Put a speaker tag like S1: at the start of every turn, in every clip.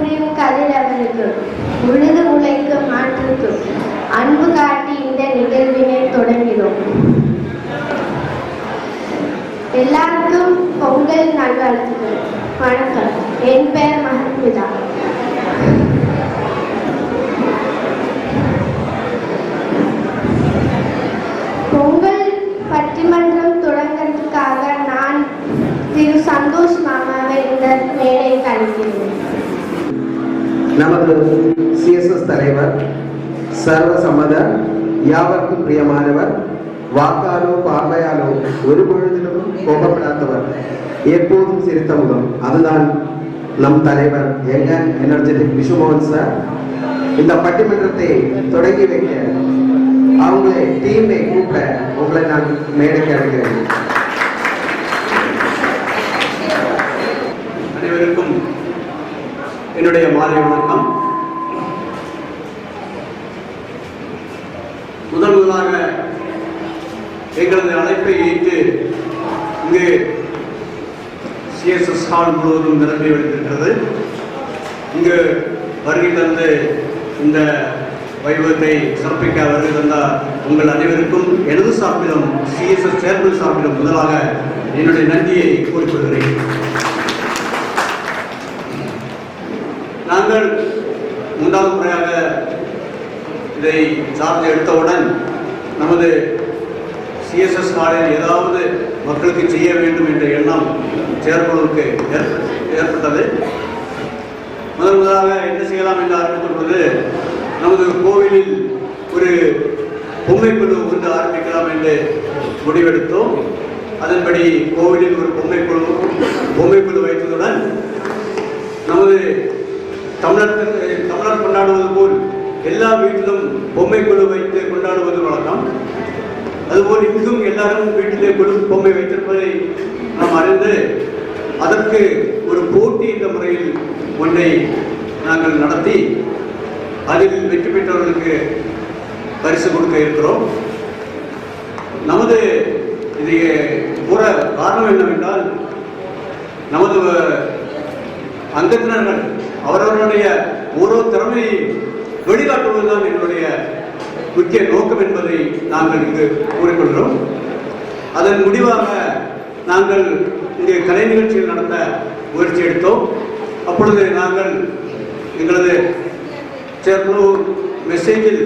S1: புரியும் கதிரவனுக்கும் உழுது உழைக்கும் மாற்றுக்கும் அன்பு காட்டி இந்த நிகழ்வினை தொடங்கினோம். எல்லாருக்கும் பொங்கல் நல்வாழ்த்துக்கள். வணக்கம். என் பெயர் மஹன்பிதா. பொங்கல் பட்டிமன்றம் தொடங்கிறதுக்காக நான் திரு சந்தோஷ் மாமாவை இந்த மேடைக்கு அழைக்கிறேன்.
S2: நமது சிஎஸ்எஸ் தலைவர், சர்வசம்மத, யாவர்க்கும் பிரியமானவர், வாக்காலோ பார்வையாலோ ஒரு பொழுதிலும் கோபப்படாதவர், எப்போதும் சிரித்த முகம், அதுதான் நம் தலைவர் யங் எனர்ஜெட்டிக் விஷுமோகன் சார். இந்த பட்டிமன்றத்தை தொடங்கி வைக்க அவங்களை டீமை கூப்பிட உங்களை நான் மேடைக்கு அழைக்கிறேன்.
S3: அனைவருக்கும் என்னுடைய மாலை வணக்கம். முதலாக எங்களது அழைப்பை ஏற்று இங்கு சிஎஸ்எஸ் ஹால் முழுவதும் நிரம்பி வைத்திருக்கிறது. இங்கு வருகை தந்து இந்த வைபவத்தை சிறப்பிக்க வருகை தந்தார் உங்கள் அனைவருக்கும் எனது சார்பிலும் சிஎஸ்எஸ் சேர்மன் சார்பிலும் முதலாக என்னுடைய நன்றியை கூறிக்கொள்கிறேன். நாங்கள் மூன்றாவது முறையாக இதை சார்ந்து எடுத்தவுடன் நமது சிஎஸ்எஸ் ஹாலில் ஏதாவது மக்களுக்கு செய்ய வேண்டும் என்ற எண்ணம் செயற்படுவதற்கு ஏற்பட்டது. முதலாக என்ன செய்யலாம் என்று ஆரம்பித்த பொழுது நமது கோவிலில் ஒரு பொம்மைக்குழு ஒன்று ஆரம்பிக்கலாம் என்று முடிவெடுத்தோம். அதன்படி கோவிலில் ஒரு பொம்மைக்குழு வைத்ததுடன் நமது தமிழர் கொண்டாடுவது போல் எல்லா வீட்டிலும் பொம்மைக்குழு வைத்து கொண்டாடுவது வழக்கம். அதுபோல் இங்கும் எல்லாரும் வீட்டிலே பொம்மை வைத்திருப்பதை நாம் அறிந்து அதற்கு ஒரு போட்டி என்ற முறையில் ஒன்றை நாங்கள் நடத்தி அதில் வெற்றி பெற்றவர்களுக்கு பரிசு கொடுக்க இருக்கிறோம். நமது இது கூற காரணம் என்னவென்றால் நமது அங்கத்தினர்கள் அவரவர்களுடைய ஒரு திறமையை வெளிக்காட்டுவதுதான் என்னுடைய முக்கிய நோக்கம் என்பதை நாங்கள் இங்கு கூறிக்கொள்கிறோம். அதன் முடிவாக நாங்கள் இங்கு கலை நிகழ்ச்சிகள் நடத்த முயற்சி எடுத்தோம். அப்பொழுது நாங்கள் எங்களது சேர்க்குழு மெசேஜில்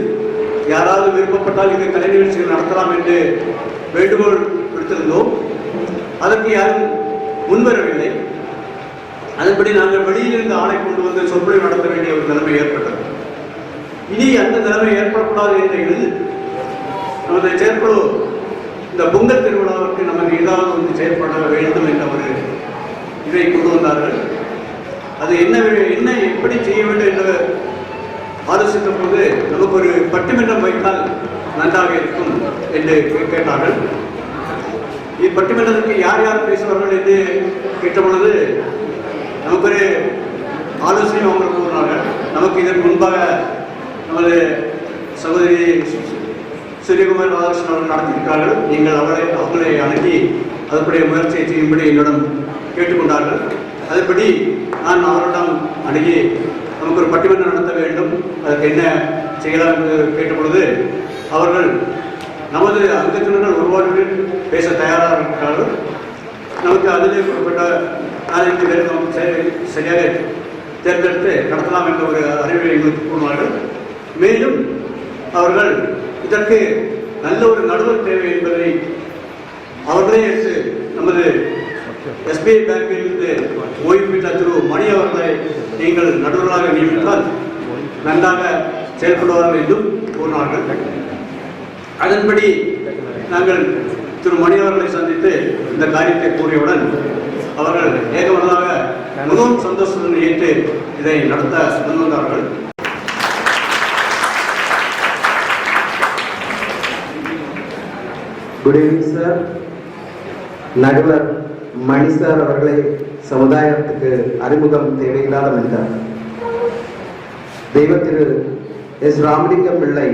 S3: யாராவது விருப்பப்பட்டால் இங்கு கலை நிகழ்ச்சிகள் நடத்தலாம் என்று வேண்டுகோள் விடுத்திருந்தோம். அதற்கு யாரும் முன்வரவில்லை. அதன்படி நாங்கள் வெளியிலிருந்து ஆணை கொண்டு வந்து சொற்பொழிவு நடத்த வேண்டிய ஒரு நிலைமை ஏற்பட்டது. இனி அந்த நிலைமை ஏற்படக்கூடாது என்ற இதில் நமது செயற்குழு இந்த பொங்கல் திருவிழாவிற்கு நமக்கு ஏதாவது வந்து செயற்பட வேண்டும் என்ற ஒரு இதை கொண்டு வந்தார்கள். அது என்ன எப்படி செய்ய வேண்டும் என்று ஆலோசித்த போது நமக்கு ஒரு பட்டிமன்றம் வைத்தால் நன்றாக இருக்கும் என்று கேட்டார்கள். இப்பட்டிமன்றத்திற்கு யார் யார் பேசுவார்கள் என்று கேட்ட பொழுது நமக்கு ஒரு ஆலோசனை அவங்க கூறினார்கள். நமக்கு இதற்கு முன்பாக நமது சகோதரி சூரியகுமார் ராதாகிருஷ்ணன் அவர்கள் நடத்தியிருக்கிறார்கள். நீங்கள் அவர்களை அணுகி அதற்குடைய முயற்சியை செய்யும்படி என்னிடம் கேட்டுக்கொண்டார்கள். அதன்படி நான் அவரிடம் அணுகி நமக்கு ஒரு பட்டிமன்றம் நடத்த வேண்டும், அதற்கு என்ன செய்யலாம் என்று கேட்ட பொழுது அவர்கள் நமது அங்கத்தினர்கள் ஒருபாடு பேச தயாராக இருக்கிறார்கள். நமக்கு அதிலே குறிப்பிட்ட 4-5 பேர் நமக்கு சரியாக தேர்ந்தெடுத்து நடத்தலாம் என்ற ஒரு அறிவுரை எங்களுக்கு கூறினார்கள். மேலும் அவர்கள் இதற்கு நல்ல ஒரு நடுவர் தேவை என்பதை அவர்களே எடுத்து நமது எஸ்பிஐ பேங்கில் இருந்து ஓய்வு பெற்ற திரு மணி அவர்களை நீங்கள் நடுவர்களாக நியமித்தால் நன்றாக செயல்படுவார்கள் என்றும் கூறினார்கள். அதன்படி நாங்கள் திரு மணி அவர்களை சந்தித்து இந்த காரியத்தை கூறியவுடன் அவர்கள் ஏகமனதாக மிகவும் சந்தோஷத்துடன் ஏற்று இதை நடத்த முன்வந்தார்கள்.
S2: Good evening sir. நடுவர் மணி சார் அவர்களை சமுதாயத்துக்கு அறிமுகம் தேவையில்லாத மனிதர். தெய்வத்திரு எஸ் ராமலிங்கம் பிள்ளை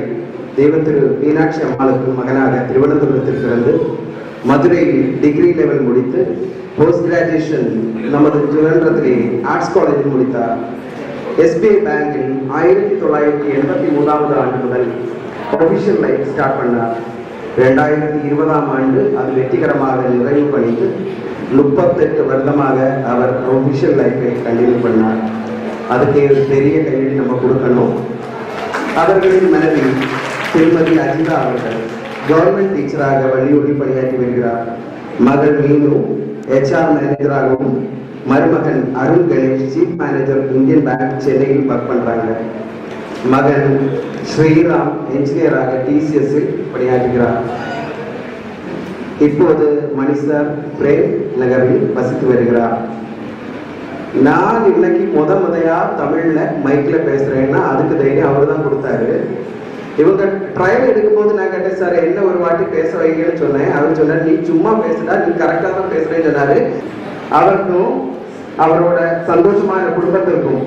S2: தெய்வத்திரு மீனாட்சி அம்மாளுக்கு மகனாக திருவனந்தபுரத்தில் பிறந்து மதுரையில் டிகிரி லெவல் முடித்து போஸ்ட் கிராஜுவேஷன் நமது திருவனந்தபுரத்திலே ஆர்ட்ஸ் காலேஜில் முடித்தார். SBI பேங்கில் 1983 ஆண்டு முதல் ஒபிஷியல் லைஃப் ஸ்டார்ட் பண்ணார். 2020 ஆண்டு அது வெற்றிகரமாக நிறைவு பண்ணிட்டு 38 வருடமாக அவர் ஒபிஷியல் லைஃபை கண்டினியூ பண்ணார். அதுக்கு பெரிய கையெழுத்து நம்ம கொடுக்கணும். அவர்களின் மனைவி திருமதி அஜிதா அவர்கள் கவர்மெண்ட் டீச்சராக வள்ளியூரில் பணியாற்றி வருகிறார். மகள் மீனு HR மேனேஜராகவும், மருமகன் Arun Ganesh chief manager Indian bank சென்னையில் ஒர்க் பண்றாங்க. மகன் ஸ்ரீராம் என்ஜினியராக TCS பணியாற்றுகிறார். இப்போது மணிசர் பிரேம் நகரில் வசித்து வருகிறார். நான் இன்னைக்கு முதையா தமிழ்ல மைக்ல பேசுறேன்னா அதுக்கு தைரியம் அவரு தான் கொடுத்தாரு. இவங்க ட்ரையல் எடுக்கும்போது நான் கேட்டேன், சார் என்ன ஒரு வாட்டி பேச வைங்கன்னு சொன்னேன். அவர் சொன்னார், நீ சும்மா பேசுடா, நீ கரெக்டா தான் பேசுறேன்னு சொன்னாரு. அவருக்கும் அவரோட சந்தோஷமான குடும்பத்திற்கும்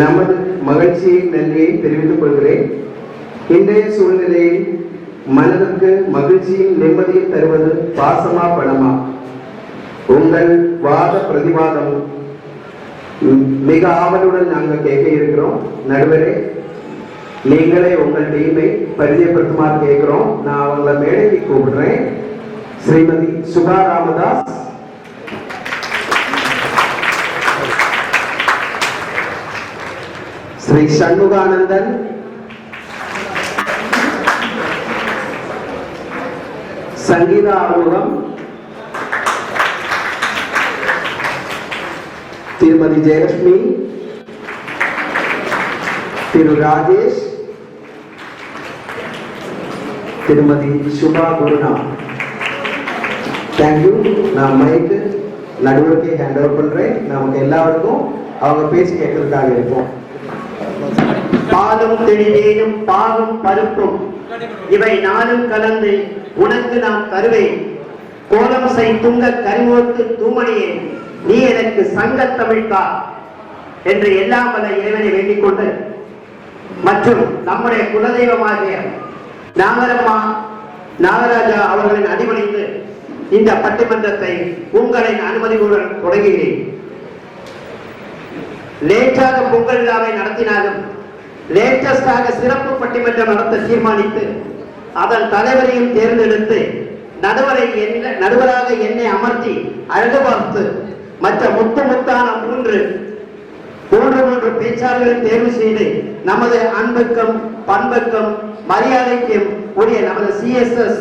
S2: நமது மகிழ்ச்சியை நன்றியை தெரிவித்துக் கொள்கிறேன். இன்றைய சூழ்நிலையில் மனதிற்கு மகிழ்ச்சியும் நிம்மதியும் தருவது பாசமா பணமா? உங்கள் வாத பிரதிவாதம் மிக ஆவலுடன் நாங்கள் கேட்க இருக்கிறோம். நடுவரே, நீங்களே உங்கள் டீமை பரிச்சயப்படுத்துமாறு கேட்கிறோம். நான் அவங்களை மேடைக்கு கூப்பிடுறேன். ஸ்ரீமதி சுபா ராமதாஸ், ஸ்ரீ சண்முகானந்தன், சங்கீதா ஆறுமுகம், திருமதி ஜெயலட்சுமி, திரு ராஜேஷ், திருமதி சுபா குருனா. தேங்க்யூ. நான் மைக்கு நடுவருக்கு ஹேண்ட் ஓவர் பண்றேன். நமக்கு எல்லாருக்கும் அவங்க பேச்சு கேட்கறதுக்காக இருக்கும்.
S4: பாலும் தெளிவேனும் பாகும் பருப்பும் இவை நானும் கலந்து உனக்கு நான் தருவேன். கோலம் செய் துங்க கருவோத்து தூமணியே, நீ எனக்கு சங்கத் தமிழ்கா என்று எல்லாம் வல்ல இறைவனை வேண்டிக் கொண்டு, மற்றும் நம்முடைய குலதெய்வமாகிய நாகரம்மா நாகராஜா அவர்களின் அடிபணிந்து இந்த பட்டிமன்றத்தை உங்களின் அனுமதியுடன் தொடங்குகிறேன். லேட்டாக பொங்கல் விழாவை நடத்தினாலும் லேட்டஸ்டாக சிறப்பு பட்டிமன்றம் நடத்த தீர்மானித்து அதன் தலைவரையும் தேர்ந்தெடுத்து நடுவராக என்னை அமர்த்தி அழகு பார்த்து மற்ற முத்தான மூன்று பேச்சாளர்களை தேர்வு செய்து நமது அன்புக்கும் பண்புக்கும் மரியாதைக்கும் உரிய நமது CSS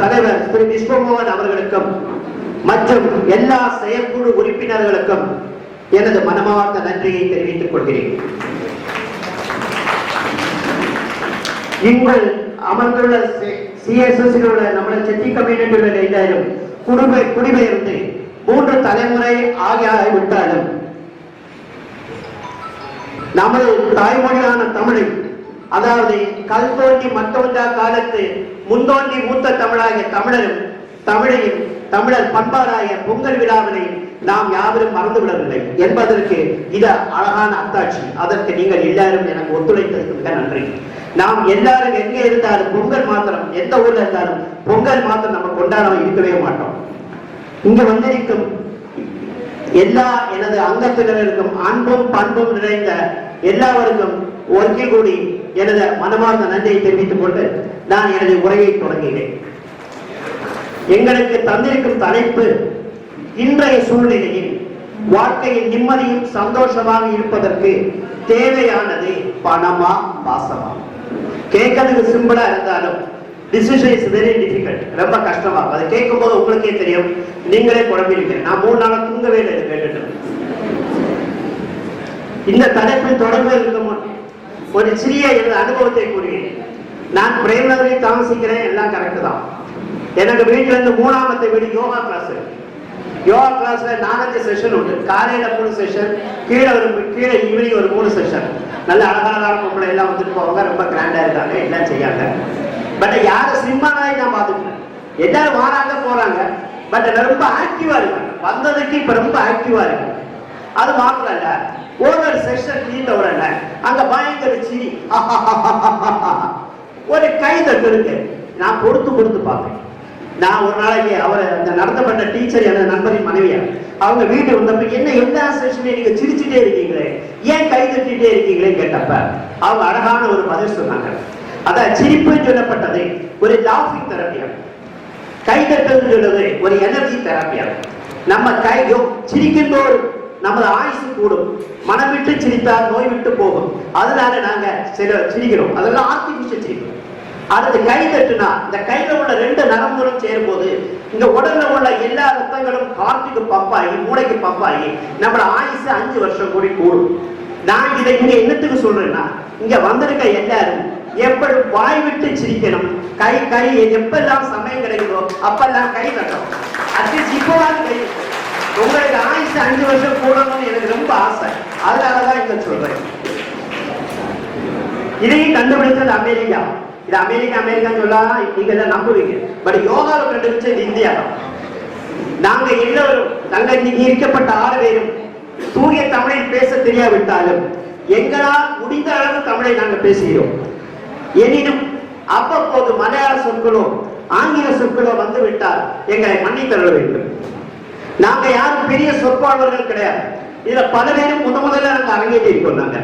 S4: தலைவர் திரு விஸ்வமோகன் அவர்களுக்கும் மற்றும் எல்லா செயற்குழு உறுப்பினர்களுக்கும் எனது மனமார்ந்த நன்றியை தெரிவித்துக் கொள்கிறேன். இங்கு அமர்ந்துள்ள CSS நம்முடைய செட்டி கம்யூனிட்டியில் எல்லாரும் குடிபெயர்ந்து 3 தலைமுறை ஆகிவிட்டாலும் நமது தாய்மொழியான தமிழை, அதாவது கல் தோன்றி மத்தொன்றா காலத்து முந்தோன்றி மூத்த தமிழாகிய தமிழையும் தமிழர் பண்பாடாய பொங்கல் விழாவினை நாம் யாவரும் மறந்துவிடவில்லை என்பதற்கு இது அழகான அத்தாட்சி. அதற்கு நீங்கள் எல்லாரும் எனக்கு ஒத்துழைத்ததற்கு மிக நன்றி. நாம் எல்லாரும் எங்க இருந்தாலும் பொங்கல் மாத்திரம், எந்த ஊர்ல இருந்தாலும் பொங்கல் மாத்திரம் நம்ம கொண்டாடாம இருக்கவே மாட்டோம். இங்க வந்திருக்கும் எல்லா எனது அங்கத்தினருக்கும் அன்பும் பண்பும் நிறைந்த எல்லாருக்கும் ஒருங்கே கூடி எனது மனமார்ந்த நன்றியை தெரிவித்துக் கொண்டு நான் எனது உரையை தொடங்குகிறேன். எங்களுக்கு தந்திருக்கும் தலைப்பு, இன்றைய சூழ்நிலையில் வாழ்க்கையில் நிம்மதியும் சந்தோஷமாக இருப்பதற்கு தேவையானது பணமா பாசமா? கேட்கறதுக்கு சிம்பிளா இருந்தாலும் டிசிஷன் இஸ் வெரி டிஃபிகல்ட், ரொம்ப கஷ்டமா. அதை கேட்கும் போது உங்களுக்கே தெரியும், நீங்களே குழம்பிருக்கீங்க. நான் 3 நாளா தூங்கவே இல்லை கேட்டுட்டு. இந்த தலைப்பில் தொடர்பு முன் ஒரு சிறிய எனது அனுபவத்தை கூறுகிறேன். நான் பிரேமநகரில் தாமசிக்கிறேன், எல்லாம் கரெக்ட் தான். எனக்கு வீட்டுல இருந்து 3ஆமத்தை வீடு யோகா கிளாஸ். யோகா கிளாஸ்ல 4 செஷன் உண்டு. காலையில 3 செஷன், கீழே ஈவினிங் ஒரு 3 செஷன். நல்ல அழகான பொம்பளை எல்லாம் வந்துட்டு போவாங்க, ரொம்ப கிராண்டா இருக்காங்க, எல்லாம் செய்யாங்க. பட் யாரும் சிம்மானாய் நான் பார்த்துக்கிறேன். எல்லாரும் வராங்க போறாங்க, பட் ரொம்ப ஆக்டிவா இருக்காங்க. வந்ததுக்கு இப்ப ரொம்ப ஆக்டிவா இருக்கு. அது மாத்திரம் இல்ல, ஒவ்வொரு செஷன் தீர்ந்த உடனே அங்க பயங்கர சிரி, ஒரு கை தட்டு இருக்கு. நான் பொறுத்து பார்ப்பேன். நான் ஒரு நாளைக்கு அவரை அந்த நடத்தப்பட்ட டீச்சர் எனது நண்பரின் மனைவியா, அவங்க வீட்டு வந்தப்ப என்ன எல்லா செஷனையும் நீங்க சிரிச்சுட்டே இருக்கீங்களே, ஏன் கை தட்டிட்டே இருக்கீங்களே கேட்டப்ப அவங்க அழகான ஒரு பதில் சொன்னாங்க. அதான் சிரிப்பு சொல்லப்பட்டது ஒரு லாஃபிங் தெரப்பியா, கை தட்டுறது சொல்றது ஒரு எனர்ஜி தெரப்பியா. நம்ம கையோ சிரிக்கும்போது நமது ஆயுசு கூடும், மனம் விட்டு சிரித்தால் நோய் விட்டு போகும். அதனால நாங்க சில சிரிக்கிறோம், அதெல்லாம் ஆர்டிபிஷியல் சிரிக்கிறோம். அடுத்து கை தட்டுனா இந்த கையில உள்ள 2 நரம்புகளும் சேரும் போது இந்த உடல்ல உள்ள எல்லா ரத்தங்களும் காற்றுக்கு பம்பாகி மூளைக்கு பம்பாகி நம்மள ஆயுசு 5 வருஷம் கூடி கூடும். நான் இதை இங்க என்னத்துக்கு சொல்றேன்னா, இங்க வந்திருக்க எல்லாரும் எப்படி வாய் விட்டு சிரிக்கணும், கை கை எப்பெல்லாம் சமயம் கிடைக்குதோ அப்பெல்லாம் கை தட்டணும். அட்லீஸ்ட் இப்போவாது கை. உங்களுக்கு ஆயுசு 5 வருஷம் கூடணும்னு எனக்கு ரொம்ப ஆசை, அதனாலதான் இங்க சொல்றேன். இதையும் கண்டுபிடிச்சது அமெரிக்கா. இது அமெரிக்கா சொல்லலாம் நீங்க தான் நம்புவீங்க, பட் யோகாவை கண்டுபிடிச்சது இந்தியா தான். நாங்க எல்லோரும் நாங்க இன்னைக்கு இருக்கப்பட்ட 6 பேரும் தூய தமிழில் பேச தெரியாவிட்டாலும் எங்களால் முடிந்த அளவு தமிழை நாங்கள் பேசுகிறோம். எனினும் அவ்வப்போது மலையாள சொற்களோ ஆங்கில சொற்களோ வந்துவிட்டால் எங்களை மன்னித்தள்ள வேண்டும். நாங்க யாரும் பெரிய சொற்பாளர்கள் கிடையாது. இதுல பல பேரும் முதல்ல நாங்க அரங்கேற்றி இருக்கோம். நாங்க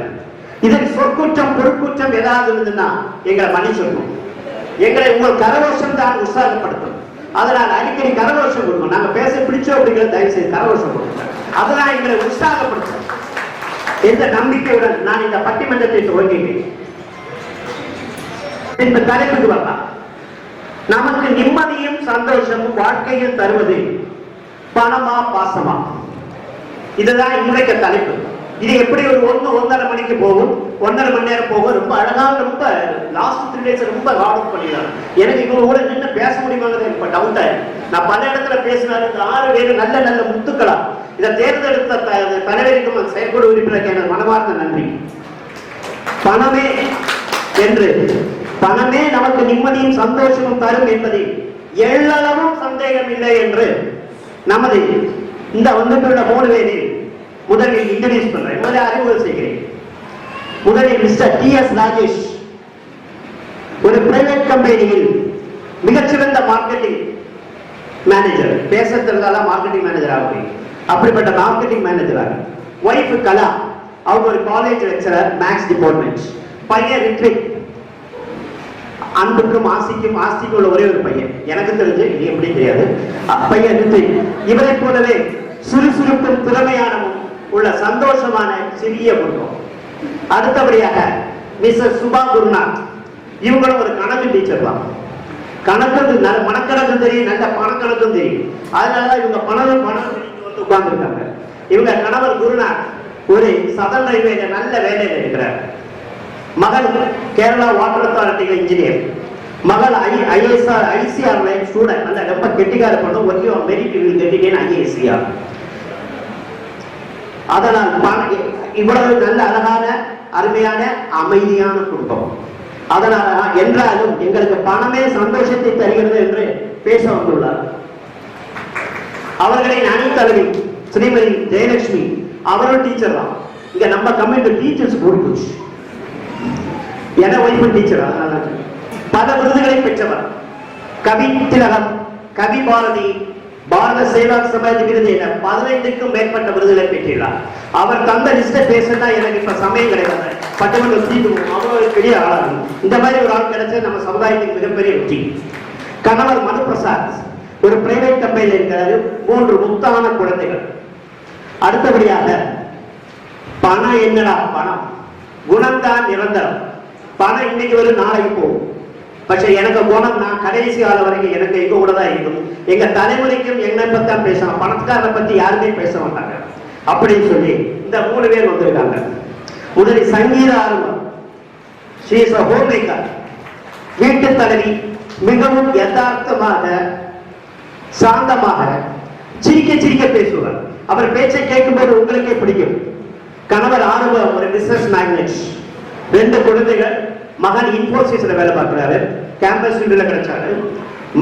S4: இதன் சொற்குற்றம் பொருட்குற்றம் ஏதாவது இருந்ததுன்னா எங்களை மன்னிச்சிடணும். எங்களை உங்கள் கரகோஷம் தான் உற்சாகப்படுத்தும். அதனால் அடிக்கடி கரகோஷம் கொடுக்கும். நாங்க பேச பிடிச்சோம் அப்படிங்கிற தயவு செய்து கரகோஷம் கொடுக்கும். அதெல்லாம் எங்களை உற்சாகப்படுத்தும். எந்த நம்பிக்கையுடன் நான் இந்த பட்டிமன்றத்தை துவங்கினேன். இந்த தலைப்புக்கு வரலாம். நமக்கு நிம்மதியும் சந்தோஷமும் வாழ்க்கையில் தருவது பணமா பாசமா? இதுதான் இன்றைக்கு தலைப்பு. இது எப்படி ஒரு 1-1.5 மணிக்கு போகும், 1.5 மணி நேரம் போகும். ரொம்ப அழகாக, ரொம்ப லாஸ்ட் 3 days ரொம்ப ஹார்ட் பண்ணிடுறாங்க. எனக்கு இவங்க கூட நின்று பேச முடியுமாங்கிறது இப்ப டவுட் ஆயிடும். நான் பல இடத்துல பேசினாரு. இந்த 6 பேர் நல்ல நல்ல முத்துக்களா இதை தேர்ந்தெடுத்த தலைவருக்கும் செயற்குழு உறுப்பினருக்கு எனது மனமார்ந்த நன்றி. பணமே என்று பணமே நமக்கு நிம்மதியும் சந்தோஷமும் தரும் என்பதில் எள்ளளவும் சந்தேகம் இல்லை என்று நமது இந்த வந்துள்ள 3 பேரில் முதலில் இன்ட்ரோடியூஸ் பண்றேன், முதலில் அறிமுகம் செய்கிறேன். முதலில் மிஸ்டர் T.S. ராஜேஷ் ஒரு பிரைவேட் கம்பெனியில் மிகச்சிறந்த மார்க்கெட்டிங் மேனேஜர். பேச தெரிந்தாலும் மார்க்கெட்டிங் மேனேஜர் ஆகும். அப்படிப்பட்ட மார்க்கெட்டிங் மேனேஜராக ஒய்ஃப் கலா, அவங்க ஒரு காலேஜ் லெக்சரர், மேக்ஸ் டிபார்ட்மெண்ட். பையன் ரித்விக், அன்புக்கும் ஆஸ்திக்கும் உள்ள ஒரே ஒரு பையன். எனக்கு தெரிஞ்சு இது எப்படி தெரியாது. பையன் ரித்விக். இவரை போலவே சுறுசுறுப்பும் திறமையானவும் உள்ள சந்தோஷமான சிறிய குடும்பம். அடுத்தபடியாக மிஸ்டர் சுபா குருநாத், இவங்களும் ஒரு கணக்கு டீச்சர் தான். கணக்கு மனக்கணக்கும் தெரியும், நல்ல பணக்கணக்கும் தெரியும். அதனாலதான் இவங்க பணம் வந்து உட்கார்ந்துருக்காங்க. இவங்க கணவர் குருநாத் ஒரு சதன் ரயில்வேல நல்ல வேலையில் இருக்கிறார். மகள் கேரளா வாட்டர் அத்தாரிட்டியில் இன்ஜினியர். மகள் ICR லைன் ஸ்டூடெண்ட். நல்ல ரொம்ப கெட்டிக்கார பண்ண only merit will get in ICR. அதனால் இவ்வளவு நல்ல அழகான அருமையான அமைதியான குடும்பம். அதனால என்றாலும் எங்களுக்கு பணமே சந்தோஷத்தை தருகிறது என்று பேச வந்துள்ளார். அவர்களின் அணித்தலைவி ஸ்ரீமதி ஜெயலட்சுமி, அவரும் டீச்சர் தான். இங்க நம்ம கம்யூனிட்டி டீச்சர்ஸ் கூடி போச்சு. என ஒய்ஃபு டீச்சர். அதனால பல விருதுகளை பெற்றவர். கவி திலகம், கவி பாரதி, பாரத சேவா சமாஜ் விருது என 15க்கும் மேற்பட்ட விருதுகளை பெற்றுள்ளார். அவர் தந்த லிஸ்ட பேசுனா எனக்கு இப்ப சமயம் கிடையாது. பட்டமன்ற சீட்டுவோம், அவ்வளவு பெரிய ஆளாகும். இந்த மாதிரி ஒரு ஆள் கிடைச்சா நம்ம சமுதாயத்துக்கு மிகப்பெரிய வெற்றி. கணவர் மனு பிரசாத் ஒரு பிரைவேட் கம்பெனியில் இருக்கிறாரு. 3 முத்தான குழந்தைகள். அடுத்தபடியாக பணம் என்னடா பணம், குணம்தான் நிரந்தரம். பணம் இன்னைக்கு வரும், நாளைக்கு போகும். പക്ഷെ எனக்கு குணம், நான் கடைசி காலம் வரைக்கும் எனக்கு எங்க கூட தான் இருக்கும். எங்க தலைமுறைக்கும் என்னை பத்தி தான் பேசுவாங்க, பணத்துக்காரனை பத்தி யாருமே பேச மாட்டாங்க அப்படின்னு சொல்லி இந்த 3 பேர் வந்திருக்காங்க. முதலில் சங்கீத ஆரம்பம். ஸ்ரீ ஹோம் மேக்கர், வீட்டு தலைவி. மிகவும் யதார்த்தமாக சாந்தமாக சிரிக்க சிரிக்க பேசுவார். அவர் பேச்சை கேட்கும்போது உங்களுக்கே பிடிக்கும். கணவர் ஆரம்பம் ஒரு பிசினஸ் மேக்னெட். 2 குழந்தைகள். மகன் இன்ஃபோசிஸ்ல வேலை பார்க்கிறாரு, கேம்பஸ் ஃபீல்ட்ல கிடைச்சாரு.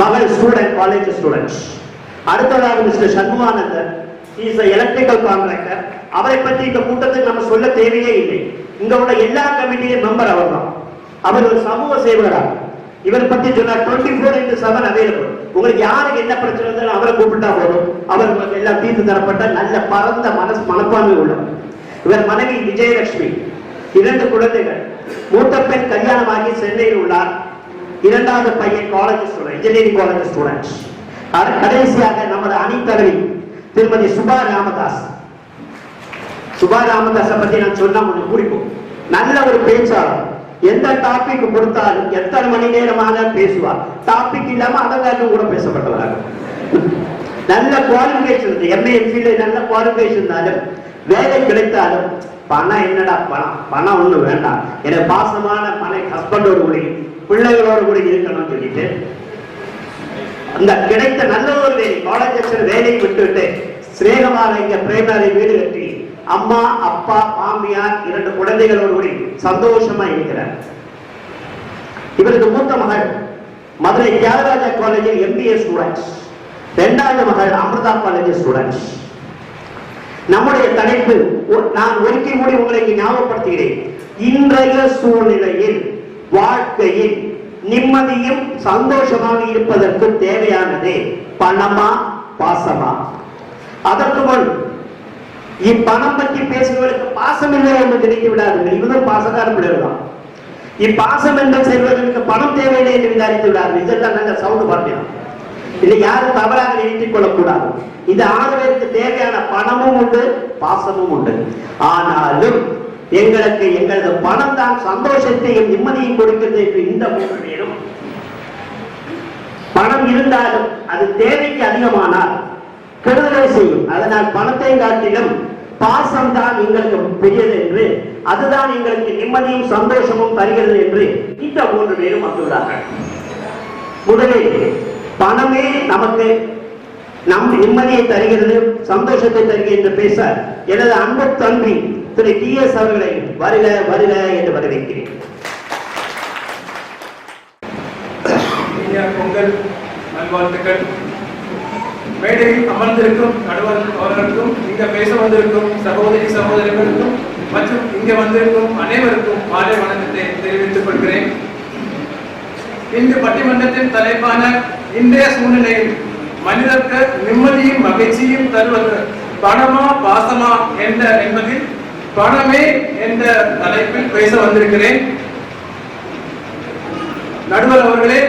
S4: மகள் ஸ்டூடெண்ட், காலேஜ் ஸ்டூடெண்ட். அடுத்ததாக மிஸ்டர் சண்முகானந்தர், இஸ் எலக்ட்ரிக்கல் கான்ட்ராக்டர். அவரை பற்றி இந்த கூட்டத்துக்கு நம்ம சொல்ல தேவையே இல்லை. இங்க உள்ள எல்லா கமிட்டியும் மெம்பர் அவர் தான். அவர் ஒரு சமூக சேவகராக. இவரை பத்தி சொன்னா 24/7 அவைலபிள். உங்களுக்கு யாருக்கு என்ன பிரச்சனை இருந்தாலும் அவரை கூப்பிட்டா போதும். அவர் எல்லாம் தீர்த்து தரப்பட்ட நல்ல பரந்த மனப்பான்மை உள்ளவர். இவர் மனைவி விஜயலட்சுமி, 2 குழந்தைகள். மூத்த பெண் கல்யாணமாகி சென்னையில் உள்ளார். 2வது பையன் college student, engineering college student. கடைசியாக நமது அணித்தலைவி திருமதி சுபா ராமதாஸ். சுபா ராமதாஸை பத்தி நான் சொன்னா உங்களுக்கு பிடிக்கும். நல்ல ஒரு பேச்சாளர். எந்த டாபிக் கொடுத்தாலும் எத்தனை மணி நேரமாக பேசுவார். டாபிக் இல்லாம அதங்காட்டும் கூட பேசப்பட்டவராக. நல்ல குவாலிபிகேஷன், MA நல்ல குவாலிபிகேஷன் இருந்தாலும் வேலை கிடைத்தாலும் பணம் என்னடா பணம் ஒண்ணு வேண்டாம், எனக்கு பாசமான ஹஸ்பண்டோடு கூட பிள்ளைகளோடு கூட இருக்கணும்னு சொல்லிட்டு அந்த கிடைத்த நல்ல ஒரு வேலை, காலேஜ் வேலையை விட்டுவிட்டு சிரேகமாக இங்க பிரைமரி வீடு கட்டி அம்மா அப்பா மாமியார் 2 குழந்தைகளோடு கூட சந்தோஷமா இருக்கிறார். இவருக்கு மூத்த மகள் மதுரை தியாகராஜா காலேஜில் MBA ஸ்டூடெண்ட்ஸ், 2வது மகள் அமிர்தா காலேஜ் ஸ்டூடெண்ட்ஸ். நம்முடைய தலைப்பு நான் ஒருக்கி மூடி உங்களுக்கு ஞாபகப்படுத்துகிறேன். இன்றைய சூழ்நிலையில் வாழ்க்கையில் நிம்மதியும் சந்தோஷமாக இருப்பதற்கு தேவையானது பணமா பாசமா? அதற்கு முன் இப்பணம் பற்றி பேசுவதற்கு பாசம் இல்லை என்று நினைத்து விடாதீர்கள். இவரும் பாசக்கார பிள்ளைகள். இப்பாசம் என்று செல்வதற்கு பணம் தேவையில்லை என்று விசாரித்து விடாதீர்கள். இதெல்லாம் நாங்கள் சவுண்டு பார்க்கலாம். இதை யாரும் தவறாக நினைத்துக் கொள்ளக்கூடாது. இந்த 6 பேருக்கு தேவையான பணமும் உண்டு, பாசமும் உண்டு. ஆனாலும் எங்களுக்கு எங்களது பணம் தான் சந்தோஷத்தையும் நிம்மதியும் கொடுக்கிறது என்று இந்த 3 பேரும் பணம் இருந்தாலும் அது தேவைக்கு அதிகமானால் கெடுதலை செய்யும். அதனால் பணத்தை காட்டிலும் பாசம் தான் எங்களுக்கு பெரியது என்று, அதுதான் எங்களுக்கு நிம்மதியும் சந்தோஷமும் தருகிறது என்று இந்த 3 பேரும் வந்துள்ளார்கள். முதலில் பணமே நமக்கு நம் நிம்மதியை தருகிறது, சந்தோஷத்தை தருகிறது என்று பேச எனது அன்பு தம்பி திரு TS அவர்களை வருக வருக என்று வரவேற்கிறேன்.
S5: பொங்கல் நல்வாழ்த்துக்கள். மேடையில் அமர்ந்திருக்கும் நடுவர் அவர்களுக்கும், இங்க பேச வந்திருக்கும் சகோதரி சகோதரர்களுக்கும் மற்றும் இங்க வந்திருக்கும் அனைவருக்கும் மாலை வணக்கத்தை தெரிவித்துக் கொள்கிறேன். இந்த பட்டிமன்றத்தின் தலைப்பான இன்றைய சூழ்நிலையில் மனிதருக்கு நிம்மதியும் மகிழ்ச்சியும் தருவது பணமா பாசமா என்பதில் பணமே என்ற தலைப்பில் பேச வந்திருக்கிறேன். நடுவர் அவர்களே,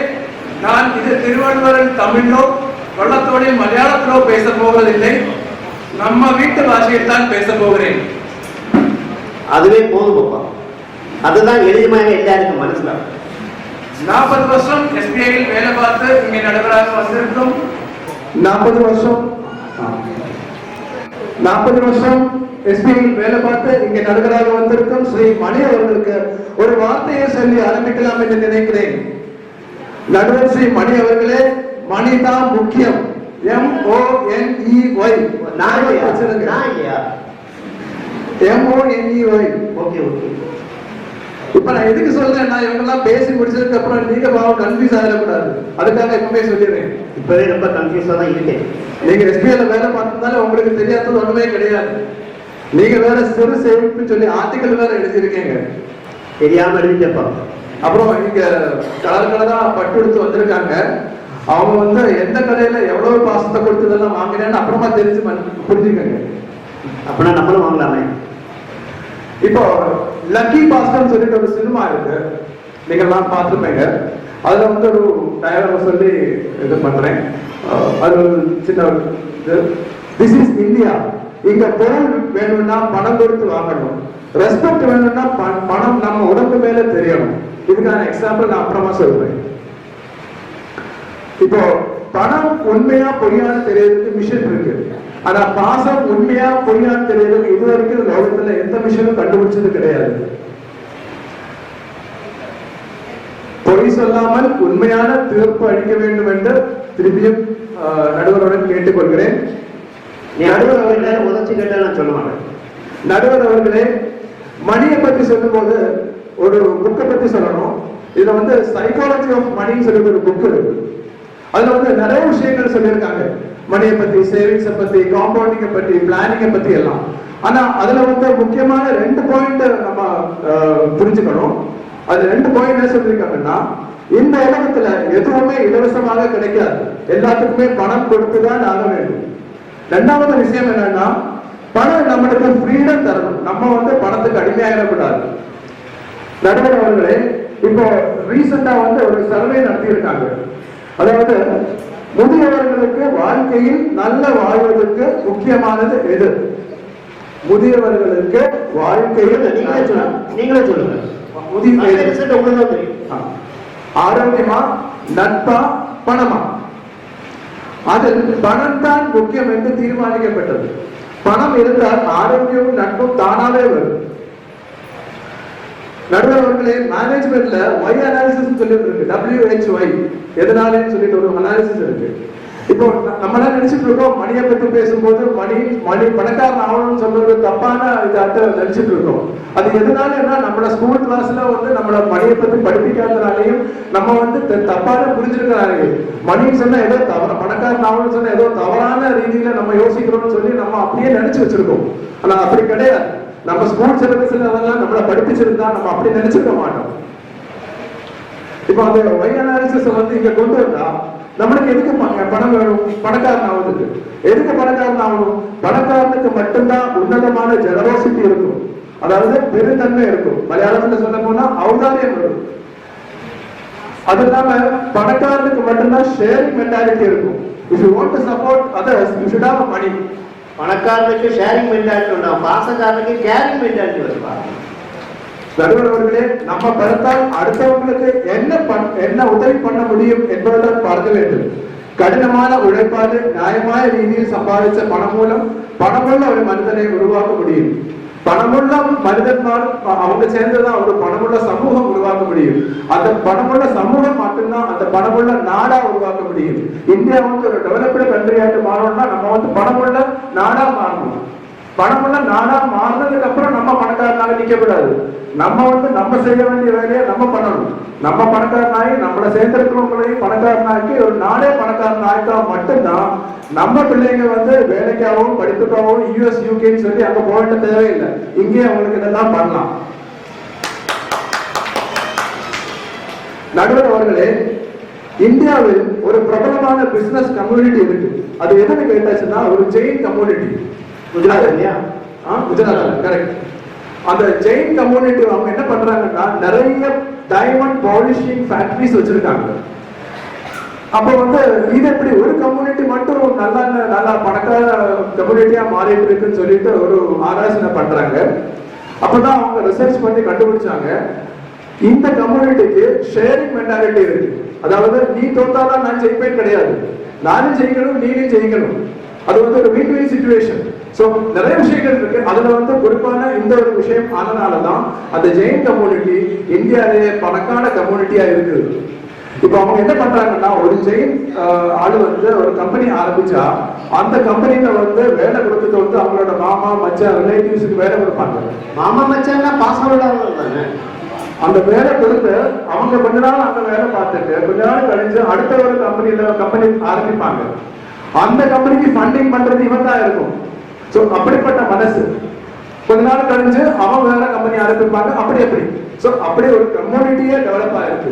S5: நான் இது திருவள்ளுவரின் தமிழோ வள்ளத்தோடைய மலையாளத்திலோ பேச போவதில்லை, நம்ம வீட்டு பாஷையில் தான் பேச போகிறேன்.
S4: அதுவே போதும், அதுதான் எளிமையாக எல்லாருக்கும் மனசிலாகும்.
S5: 40 வருஷம் SBIயில் வேலை பார்த்து இங்கே நடுவராக வந்திருக்கும்.
S6: 40 வருஷம் SBIயில் வேலை பார்த்து இங்கே நடுவராக வந்திருக்கும் ஸ்ரீ மணி அவர்களுக்கு ஒரு வார்த்தையை சொல்லி ஆரம்பிக்கலாம் என்று நினைக்கிறேன். நடுவர் ஸ்ரீ மணி அவர்களே, மணி தான் முக்கியம். MONEY. இப்ப நான் எதுக்கு சொல்றேன், நான் இவங்க எல்லாம் பேசி முடிச்சதுக்கு அப்புறம் நீங்க பாவம் கன்ஃபியூஸ் ஆகக்கூடாது, அதுக்காக இப்பவே சொல்லிடுறேன்.
S4: இப்பவே ரொம்ப கன்ஃபியூஸா தான் இருக்கேன்.
S6: நீங்க SBIல வேலை பார்த்ததால உங்களுக்கு தெரியாதது ஒண்ணுமே கிடையாது. நீங்க வேற சிறு சேமிப்பு சொல்லி ஆர்டிகல் வேற எழுதியிருக்கீங்க,
S4: தெரியாம எழுதிட்டப்பா.
S6: அப்புறம் இங்க கலர் கலரா பட்டு எடுத்து வந்திருக்காங்க. அவங்க எந்த கடையில எவ்வளவு பாசத்தை கொடுத்ததெல்லாம் வாங்கினேன்னு அப்புறமா தெரிஞ்சு புரிஞ்சுக்கங்க.
S4: அப்படின்னா நம்மளும் வாங்கலாமே.
S6: இப்போ லக்கி பாஸ்கர் சொல்லிட்டு ஒரு சினிமா இருக்கு, நீங்க எல்லாம் பார்த்துருப்பீங்க. அதுல ஒரு டயலாக சொல்லி இது பண்றேன். அது ஒரு சின்ன திஸ் இஸ் இந்தியா. இங்க பொருள் வேணும்னா பணம் கொடுத்து வாங்கணும், ரெஸ்பெக்ட் வேணும்னா பணம் நம்ம உடம்பு மேல தெரியணும். இதுக்கான எக்ஸாம்பிள் நான் அப்புறமா சொல்றேன். இப்போ பணம் உண்மையா பொய்யான்னு தெரியறதுக்கு மிஷின் இருக்கு, ஆனா பாசம் உண்மையா பொய்யான்னு தெரியறதுக்கு இது வரைக்கும் லோகத்துல எந்த மிஷினும் கண்டுபிடிச்சது கிடையாது. பொய் சொல்லாமல் உண்மையான தீர்ப்பு அளிக்க வேண்டும் என்று திருப்பியும் நடுவருடன் கேட்டுக்கொள்கிறேன்.
S4: நடுவர் அவர்களே உதச்சி கேட்டா நான் சொல்ல மாட்டேன்.
S6: நடுவர் அவர்களே, மணியை பத்தி சொல்லும் போது ஒரு புக்கை பத்தி சொல்லணும். இதுல சைக்காலஜி ஆஃப் மணின்னு சொல்லி ஒரு புக் இருக்கு. அதுல நிறைய விஷயங்கள் சொல்லியிருக்காங்க. மணியை பத்தி, சேவிங்ஸை பத்தி, காம்பவுண்டிங்கை பத்தி, பிளானிங்கை பத்தி எல்லாம். ஆனா அதுல முக்கியமான 2 பாயிண்ட் நம்ம புரிஞ்சுக்கணும். அது 2 பாயிண்ட் என்ன சொல்லியிருக்காங்கன்னா, இந்த உலகத்துல எதுவுமே இலவசமாக கிடைக்காது, எல்லாத்துக்குமே பணம் கொடுத்துதான் ஆக வேண்டும். 2வது விஷயம் என்னன்னா, பணம் நம்மளுக்கு ஃப்ரீடம் தரணும். நம்ம வந்து பணத்துக்கு அடிமையாயிடக்கூடாது. நடுவர் அவர்களே, இப்போ ரீசெண்டா வந்து ஒரு சர்வே நடத்தியிருக்காங்க. அதாவது முதியவர்களுக்கு வாழ்க்கையில் நல்ல வாழ்வதற்கு முக்கியமானது எது? முதியவர்களுக்கு வாழ்க்கையில்
S4: நீங்களே சொல்லுங்க.
S6: ஆரோக்கியமா, நட்பா, பணமா? அதில் பணம் தான் முக்கியம் என்று தீர்மானிக்கப்பட்டது. பணம் இருந்தால் ஆரோக்கியமும் நட்பும் தானாவே வரும். நடுவர் அவர்களே, மேனேஜ்மெண்ட்ல ஒய் அனாலிசிஸ் சொல்லிட்டு இருக்கு. WHY எதனாலன்னு சொல்லிட்டு ஒரு அனாலிசிஸ் இருக்கு. இப்போ நம்மளாம் நினைச்சிட்டு இருக்கோம், மணியை பத்தி பேசும்போது மணி பணக்காரன் ஆகணும்னு சொல்றது தப்பான இதாட்ட நினைச்சிட்டு இருக்கோம். அது எதனாலன்னா நம்மளோட ஸ்கூல் கிளாஸ்ல வந்து நம்மளோட மணியை பத்தி படிப்பிக்காதனாலையும் நம்ம வந்து தப்பான புரிஞ்சிருக்கிறாங்க. மணின்னு சொன்னா ஏதோ பணக்காரன் ஆகணும்னு சொன்னா ஏதோ தவறான ரீதியில நம்ம யோசிக்கிறோம்னு சொல்லி நம்ம அப்படியே நினைச்சு வச்சிருக்கோம். ஆனா அப்படி கிடையாது. நம்ம ஸ்கூல் சிலபஸ்ல அதெல்லாம் நம்மள படிப்பிச்சிருந்தா நம்ம அப்படி நினைச்சிருக்க மாட்டோம். இப்போ அந்த ஒய் அனாலிசிஸ் வந்து இங்க கொண்டு வந்தா நம்மளுக்கு எதுக்கு பணம் வேணும்? பணக்காரன் ஆகுதுக்கு எதுக்கு பணக்காரன் ஆகணும்? பணக்காரனுக்கு மட்டும்தான் உன்னதமான ஜெனரோசிட்டி இருக்கும், அதாவது பெருந்தன்மை இருக்கும். மலையாளத்துல சொல்ல போனா ஔதாரியம் இருக்கும். அது இல்லாம பணக்காரனுக்கு மட்டும்தான் ஷேரிங் மென்டாலிட்டி இருக்கும். If you want to support others, you should have money.
S4: பணக்காரனுக்கு ஷேரிங் மென்டாலிட்டி உண்டாகும், பாசக்காரனுக்கு கேரிங் மென்டாலிட்டி வருவாங்க.
S6: நடுவர் அவர்களே, நம்ம பணத்தால் அடுத்தவங்களுக்கு என்ன உதவி பண்ண முடியும் என்பதுதான் பார்க்க வேண்டும். கடினமான உழைப்பாடு நியாயமான ரீதியில் சம்பாதிச்ச பணம் மூலம் பணமுள்ள ஒரு மனிதனை உருவாக்க முடியும். பணமுள்ள மனிதன்மார் அவங்க சேர்ந்துதான் ஒரு பணமுள்ள சமூகம் உருவாக்க முடியும். அந்த பணமுள்ள சமூகம் மட்டும்தான் அந்த பணமுள்ள நாடா உருவாக்க முடியும். இந்தியா வந்து ஒரு டெவலப்டு கண்ட்ரியாட்டு மாறணும்னா நம்ம வந்து பணமுள்ள நாடா மாறணும். பணமுள்ள நாடா மாறினதுக்கு அப்புறம் நம்ம பணக்காரனாக நிற்கக்கூடாது. நம்ம வந்து நம்ம செய்ய வேண்டிய வேலையை நம்ம பண்ணணும். நம்ம பணக்காரனாகி நம்மளை சேர்ந்திருக்கிறவங்களையும் பணக்காரனாக்கி ஒரு நாடே பணக்காரன் ஆயிட்டா மட்டும்தான் நம்ம பிள்ளைங்க வந்து வேலைக்காகவும் படிப்புக்காகவும் US UK சொல்லி அங்க போக வேண்டிய தேவையில்லை. இங்கே அவங்களுக்கு இதெல்லாம் பண்ணலாம். நடுவர் அவர்களே, இந்தியாவில் ஒரு பிரபலமான பிசினஸ் கம்யூனிட்டி இருக்கு. அது எதுன்னு கேட்டாச்சுன்னா ஒரு ஜெயின் கம்யூனிட்டி. குஜராத் இல்லையா? குஜராத், கரெக்ட். அந்த ஜெயின் கம்யூனிட்டி அவங்க என்ன பண்றாங்கன்னா நிறைய டைமண்ட் பாலிஷிங் ஃபேக்டரிஸ் வச்சிருக்காங்க. அப்போ வந்து இது எப்படி ஒரு கம்யூனிட்டி மட்டும் நல்லா பணக்கார கம்யூனிட்டியா மாறிட்டு இருக்குன்னு சொல்லிட்டு ஒரு ஆராய்ச்சி பண்றாங்க. அப்பதான் அவங்க ரிசர்ச் பண்ணி கண்டுபிடிச்சாங்க, இந்த கம்யூனிட்டிக்கு ஷேரிங் மென்டாலிட்டி இருக்கு. அதாவது நீ தோத்தாதான் நான் ஜெயிப்பேன் கிடையாது, நானும் ஜெயிக்கணும் நீனும் ஜெயிக்கணும். அது வந்து ஒரு வின் வின் சிச்சுவேஷன். சோ நிறைய விஷயங்கள் இருக்கு. அதுல வந்து குறிப்பான இந்த ஒரு விஷயம் ஆனதுனாலதான் அந்த ஜெயின் கம்யூனிட்டி இந்தியாவிலேயே பணக்கான கம்யூனிட்டியா இருக்குது. இப்ப அவங்க என்ன பண்றாங்கன்னா, ஒரு ஜெயின் ஆளு வந்து ஒரு கம்பெனி ஆரம்பிச்சா அந்த கம்பெனில வந்து வேலை கொடுத்துட்டு வந்து அவங்களோட மாமா மச்சான் ரிலேட்டிவ்ஸுக்கு வேலை கொடுப்பாங்க.
S4: மாமா மச்சான்னா பாசோட
S6: அந்த வேலை கொடுத்து அவங்க கொஞ்ச நாள் அந்த வேலை பார்த்துட்டு கொஞ்ச நாள் கழிஞ்சு அடுத்த ஒரு கம்பெனி ஆரம்பிப்பாங்க. அந்த கம்பெனிக்கு ஃபண்டிங் பண்றது இவன் தான் இருக்கும். சோ அப்படிப்பட்ட மனசு கொஞ்ச நாள் கழிஞ்சு அவன் வேற கம்பெனி ஆரம்பிப்பாங்க. அப்படி சோ அப்படி ஒரு கம்யூனிட்டியே டெவலப் ஆயிருக்கு.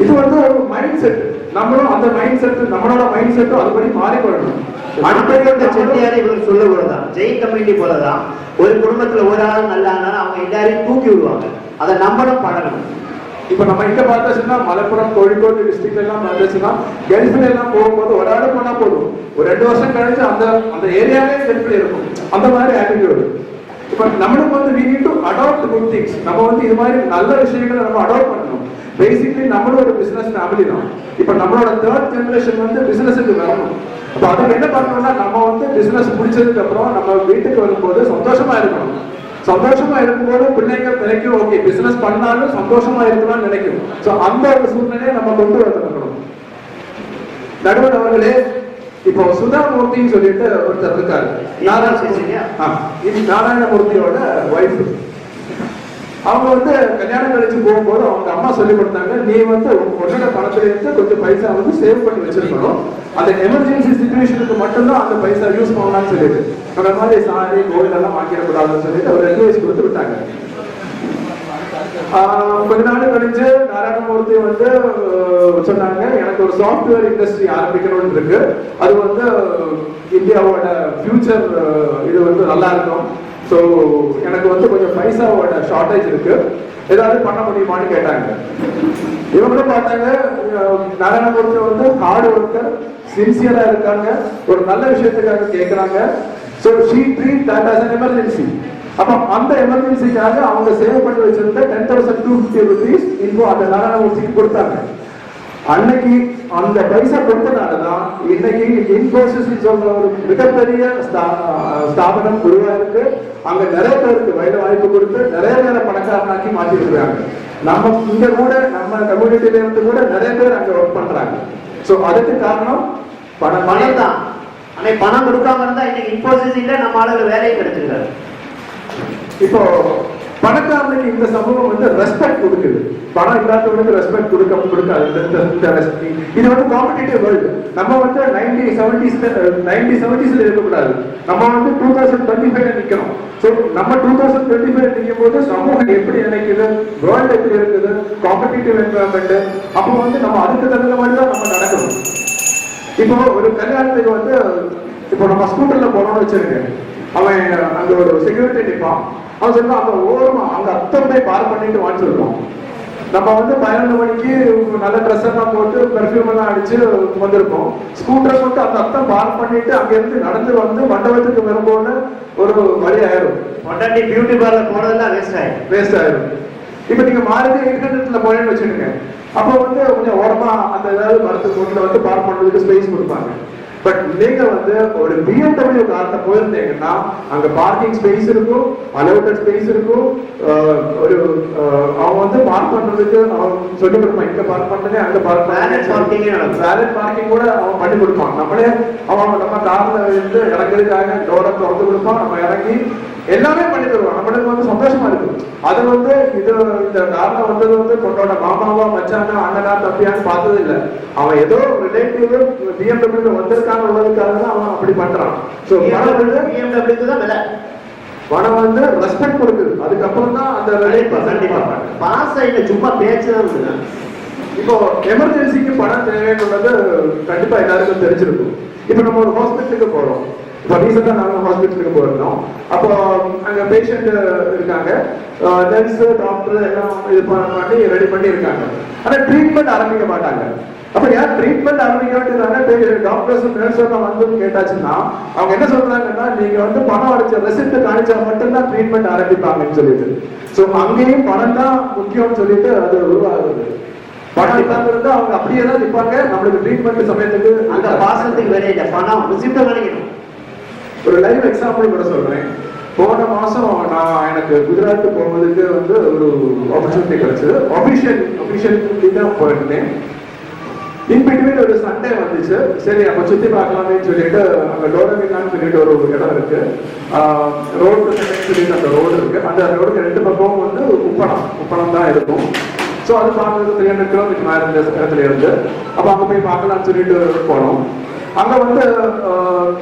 S6: இது வந்து ஒரு மைண்ட் செட். நம்மளும் அந்த மைண்ட் செட், நம்மளோட மைண்ட் செட்டும் அதுபடி மாறிக்கொள்ளணும்.
S4: அடிப்படையோட செட்டியாரை இவங்க சொல்ல போலதான் ஜெயின் கம்யூனிட்டி போலதான் ஒரு குடும்பத்துல ஒரு ஆள் நல்லா அவங்க எல்லாரையும் தூக்கி விடுவாங்க. அதை நம்மளும் பண்ணணும்.
S6: இப்ப நம்ம இங்க பார்த்தாச்சுன்னா மலப்புரம் கோழிக்கோடு டிஸ்ட்ரிக்ட் எல்லாம் பார்த்தாச்சுன்னா கல்ஃபில் எல்லாம் போகும்போது ஒரு ஆளு போனா போதும், ஒரு 2 வருஷம் கழிச்சு அந்த ஏரியாவே கல்ஃபில் இருக்கும். அந்த மாதிரி ஆட்டிடியூடு. இப்ப நம்மளுக்கு வந்து we need to adopt good things. நம்ம வந்து இது மாதிரி நல்ல விஷயங்களை நம்ம அடாப்ட் பண்ணணும். பேசிக்கலி நம்மளும் ஒரு பிசினஸ் ஃபேமிலி தான். இப்ப நம்மளோட 3rd ஜெனரேஷன் வந்து பிசினஸுக்கு வரணும். அப்ப அதுக்கு என்ன பண்ணணும்னா, நம்ம வந்து பிசினஸ் முடிச்சதுக்கு அப்புறம் நம்ம வீட்டுக்கு வரும்போது சந்தோஷமா இருக்கணும். சந்தோஷமா இருக்கும்போது பிள்ளைங்க நினைக்கும், ஓகே பிசினஸ் பண்ணாலும் சந்தோஷமா இருக்கணும்னு நினைக்கும். சோ அந்த ஒரு சூழ்நிலையை நம்ம கொண்டு வரணும். நடுவர் அவர்களே, இப்போ சுதாமூர்த்தின்னு சொல்லிட்டு ஒருத்தர் இருக்காரு. நாராயணமூர்த்தியோட ஒய்ஃப். அவங்க வந்து கல்யாணம் கழிச்சு போகும்போது அவங்க அம்மா சொல்லி கொடுத்தாங்க, நீ வந்து உன்னோட பணத்துல இருந்து கொஞ்சம் பைசா வந்து சேவ் பண்ணி வச்சிருக்கணும். அந்த எமர்ஜென்சி சிச்சுவேஷனுக்கு மட்டும்தான் அந்த பைசா யூஸ் பண்ணலாம்னு சொல்லிட்டு அந்த மாதிரி சாரி கோவில் எல்லாம் வாங்கிடக்கூடாதுன்னு சொல்லிட்டு ஒரு அட்வைஸ் கொடுத்து விட்டாங்க. கொஞ்ச நாள் கழிச்சு நாராயணமூர்த்தி வந்து சொன்னாங்க, எனக்கு ஒரு சாஃப்ட்வேர் இண்டஸ்ட்ரி ஆரம்பிக்கணும்னு இருக்கு, அது வந்து இந்தியாவோட ஃபியூச்சர் இது வந்து நல்லா இருக்கும், ஸோ எனக்கு வந்து கொஞ்சம் பைசாவோட ஷார்டேஜ் இருக்கு, ஏதாவது பண்ண முடியுமான்னு கேட்டாங்க. இவங்களும் பார்த்தாங்க, நாராயணமூர்த்தி வந்து ஹார்ட் ஒர்க்கர், சின்சியரா இருக்காங்க, ஒரு நல்ல விஷயத்துக்காக கேட்கறாங்க. So she treat that as an emergency. அப்போ அந்த எமர்ஜென்சிக்காக அவங்க சேவ் பண்ணி வச்சிருந்த 10,250 rupees இப்போ அந்த நாராயணமூர்த்திக்கு கொடுத்தாங்க. அன்னைக்கு அந்த பைசா கொடுத்தனாலதான் இன்னைக்கு இன்ஃபோசிஸ் ஒரு மிகப்பெரிய ஸ்தாபனம் உருவாயிருக்கு. அங்க நிறைய பேருக்கு வேலை வாய்ப்பு கொடுத்து நிறைய பேரை பணக்காரனாக்கி மாற்றிட்டு இருக்காங்க. நம்ம இங்க கூட நம்ம கம்யூனிட்டில இருந்து கூட நிறைய பேர் அங்க ஒர்க் பண்றாங்க. சோ அதுக்கு காரணம்
S4: பணம் தான். அன்னைக்கு பணம் கொடுக்காம இருந்தா இன்னைக்கு இன்ஃபோசிஸ்ல நம்ம ஆளுங்க வேலையை கிடைச்சிருக்காரு.
S6: இப்போ பணக்காரனுக்கு இந்த சமூகம் வந்து ரெஸ்பெக்ட் கொடுக்குது, பணம் இல்லாதவனுக்கு ரெஸ்பெக்ட் கொடுக்காது. இது வந்து காம்படிட்டிவ் வேர்ல்டு. நம்ம வந்து 1970s இருக்கக்கூடாது, நம்ம வந்து 2025 நிக்கணும். ஸோ நம்ம 2025 நிற்கும் போது சமூகம் எப்படி நினைக்குது, வேர்ல்டு எப்படி இருக்குது, காம்படிட்டிவ் என்வரன்மெண்ட், அப்போ வந்து நம்ம அதுக்கு தகுந்த மாதிரி தான் நம்ம நடக்கணும். இப்போ ஒரு கல்யாணத்துக்கு வந்து இப்போ நம்ம ஸ்கூட்டர்ல போனோம்னு வச்சிருக்க, அவன் அங்க ஒரு செக்யூரிட்டி நிற்பான், அவன் சொல்லுவான் அங்க ஓரமா அங்க அத்தனை பார்க் பண்ணிட்டு வான்னு சொல்லுவான். நம்ம வந்து 11 மணிக்கு நல்ல ட்ரெஸ் எல்லாம் போட்டு பெர்ஃபியூம் எல்லாம் அடிச்சு வந்திருக்கோம், ஸ்கூட்டரை போட்டு அந்த அத்தம் பார்க் பண்ணிட்டு அங்க இருந்து நடந்து வந்து மண்டபத்துக்கு வரும்போது ஒரு வழி ஆயிரும்.
S4: உடனே பியூட்டி பார்லர் போனதெல்லாம்
S6: வேஸ்ட் ஆயிரும். இப்ப நீங்க மாறுதி 800ல போனேன்னு வச்சுக்கோங்க, அப்போ வந்து கொஞ்சம் ஓரமா அந்த ஏதாவது மரத்து போட்டுல வந்து பார்க் பண்றதுக்கு ஸ்பேஸ் கொடுப்பாங்க. பட் நீங்க வந்து ஒரு BMW கார்ல போயிருந்தீங்கன்னா அங்க பார்க்கிங் ஸ்பேஸ் இருக்கும், அலோட்டட் ஸ்பேஸ் இருக்கும், ஒரு அவங்க வந்து பார்க் பண்றதுக்கு அவன் சொல்லி கொடுப்பான், இங்க பார்க் பண்றதே அங்க பார்க் வேலட் பார்க்கிங் கூட அவன் பண்ணி கொடுப்பான். நம்மளே அவன் நம்ம கார்ல இருந்து இறங்குறதுக்காக டோரை திறந்து கொடுப்பான், நம்ம இறங்கி எல்லாமே பண்ணி தருவான். நம்மளுக்கு வந்து சந்தோஷமா இருக்கு. அது வந்து இது இந்த காரணம் வந்தது வந்து பொண்ணோட மாமாவா மச்சானா அண்ணனா தம்பியான்னு பார்த்தது இல்லை, அவன் ஏதோ ரிலேட்டிவ் BMW வந்திருக்கான்னு உள்ளதுக்காக தான் அவன் அப்படி பண்றான். ஸோ பணம் வந்து
S4: BMW தான் விலை,
S6: பணம் வந்து ரெஸ்பெக்ட் கொடுக்குது, அதுக்கப்புறம் தான் அந்த
S4: பாசம் இல்லை, சும்மா பேச்சுதான்.
S6: இப்போ எமர்ஜென்சிக்கு பணம் தேவைன்னுள்ளது கண்டிப்பா எல்லாருக்கும் தெரிஞ்சிருக்கும். இப்போ நம்ம ஒரு ஹாஸ்பிட்டலுக்கு போறோம், இப்போ ரீசெண்டாக நாங்கள் ஹாஸ்பிட்டலுக்கு போயிருந்தோம், அப்போ அங்கே பேஷண்ட் இருக்காங்க, நர்ஸு டாக்டர் எல்லாம் இது பண்ணி ரெடி பண்ணி இருக்காங்க, ஆனால் ட்ரீட்மெண்ட் ஆரம்பிக்க மாட்டாங்க. அப்போ யார் ட்ரீட்மெண்ட் ஆரம்பிக்க வேண்டியதாங்க டாக்டர்ஸ் நர்ஸெல்லாம் வந்து கேட்டாச்சுன்னா அவங்க என்ன சொல்றாங்கன்னா, நீங்க வந்து பணம் அடிச்ச ரெசிப்ட் காணிச்சா மட்டும்தான் ட்ரீட்மெண்ட் ஆரம்பிப்பாங்கன்னு சொல்லிட்டு. ஸோ அங்கேயும் பணம் தான் முக்கியம்னு சொல்லிட்டு அது உருவாகுது. பணம் இல்லாம இருந்தா அவங்க அப்படியே தான் நிற்பாங்க, நம்மளுக்கு ட்ரீட்மெண்ட் சமயத்துக்கு
S4: அந்த பாசத்துக்கு வேலையில பணம் ரிசிப்ட் கிடைக்கணும்.
S6: ஒரு லைவ் எக்ஸாம்பிள் கூட சொல்றேன். போன மாசம் நான் எனக்கு குஜராத் போவதுக்கு வந்து ஒரு ஆப்பர்ச்சுனிட்டி கிடைச்சது. அபிஷியல் தான் போயிருந்தேன். இன் பிட்வீன் ஒரு சண்டே வந்துச்சு, சரி அப்ப சுத்தி பார்க்கலாமே சொல்லிட்டு அங்க டோரமிலான்னு சொல்லிட்டு ஒரு இடம் இருக்கு, ரோடு சொல்லிட்டு அந்த ரோடு இருக்கு, அந்த ரோடுக்கு 2 பக்கமும் வந்து உப்பளம் தான் இருக்கும். ஸோ அது பார்க்கறது 300 கிலோமீட்டர் மேல இருந்த இடத்துல இருந்து, அப்ப அங்க போய் பார்க்கலாம்னு சொல்லிட்டு போனோம். அங்க வந்து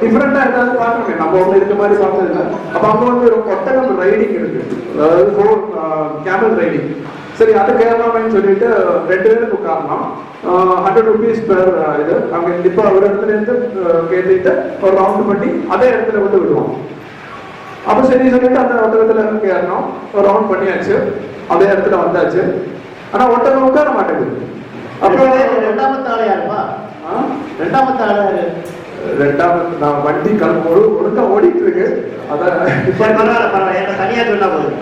S6: டிஃப்ரெண்டா ஏதாவது பார்க்கணுமே, நம்ம ஒண்ணு இருக்க மாதிரி பார்த்தது இல்லை. அப்ப அங்க வந்து ஒரு ஒட்டகம் ரைடிங் இருக்கு, அதாவது கேமல் ரைடிங். சரி அது கேரளாமேன்னு சொல்லிட்டு 2 பேருக்கு உட்காரணும், 100 rupees பெர் இது. அவங்க இப்போ ஒரு இடத்துல இருந்து கேட்டுட்டு ஒரு ரவுண்ட் பண்ணி அதே இடத்துல வந்து விடுவோம். அப்ப சரி சொல்லிட்டு அந்த ஒட்டகத்துல இருந்து ஏறணும், ஒரு ரவுண்ட் பண்ணியாச்சு, அதே இடத்துல வந்தாச்சு. ஆனா ஒட்டகம் உட்கார மாட்டேங்குது.
S4: அப்புறம் ரெண்டாமத்து ஆளு யாருப்பா? ரெண்டாமத்து ஆளு யாரு?
S6: ரெண்டாவது நான் வண்டி கிளம்பு ஒழுங்கா ஓடிட்டு இருக்கு. அதான்
S4: பரவாயில்ல, என்ன தனியா சொன்னா போதும்,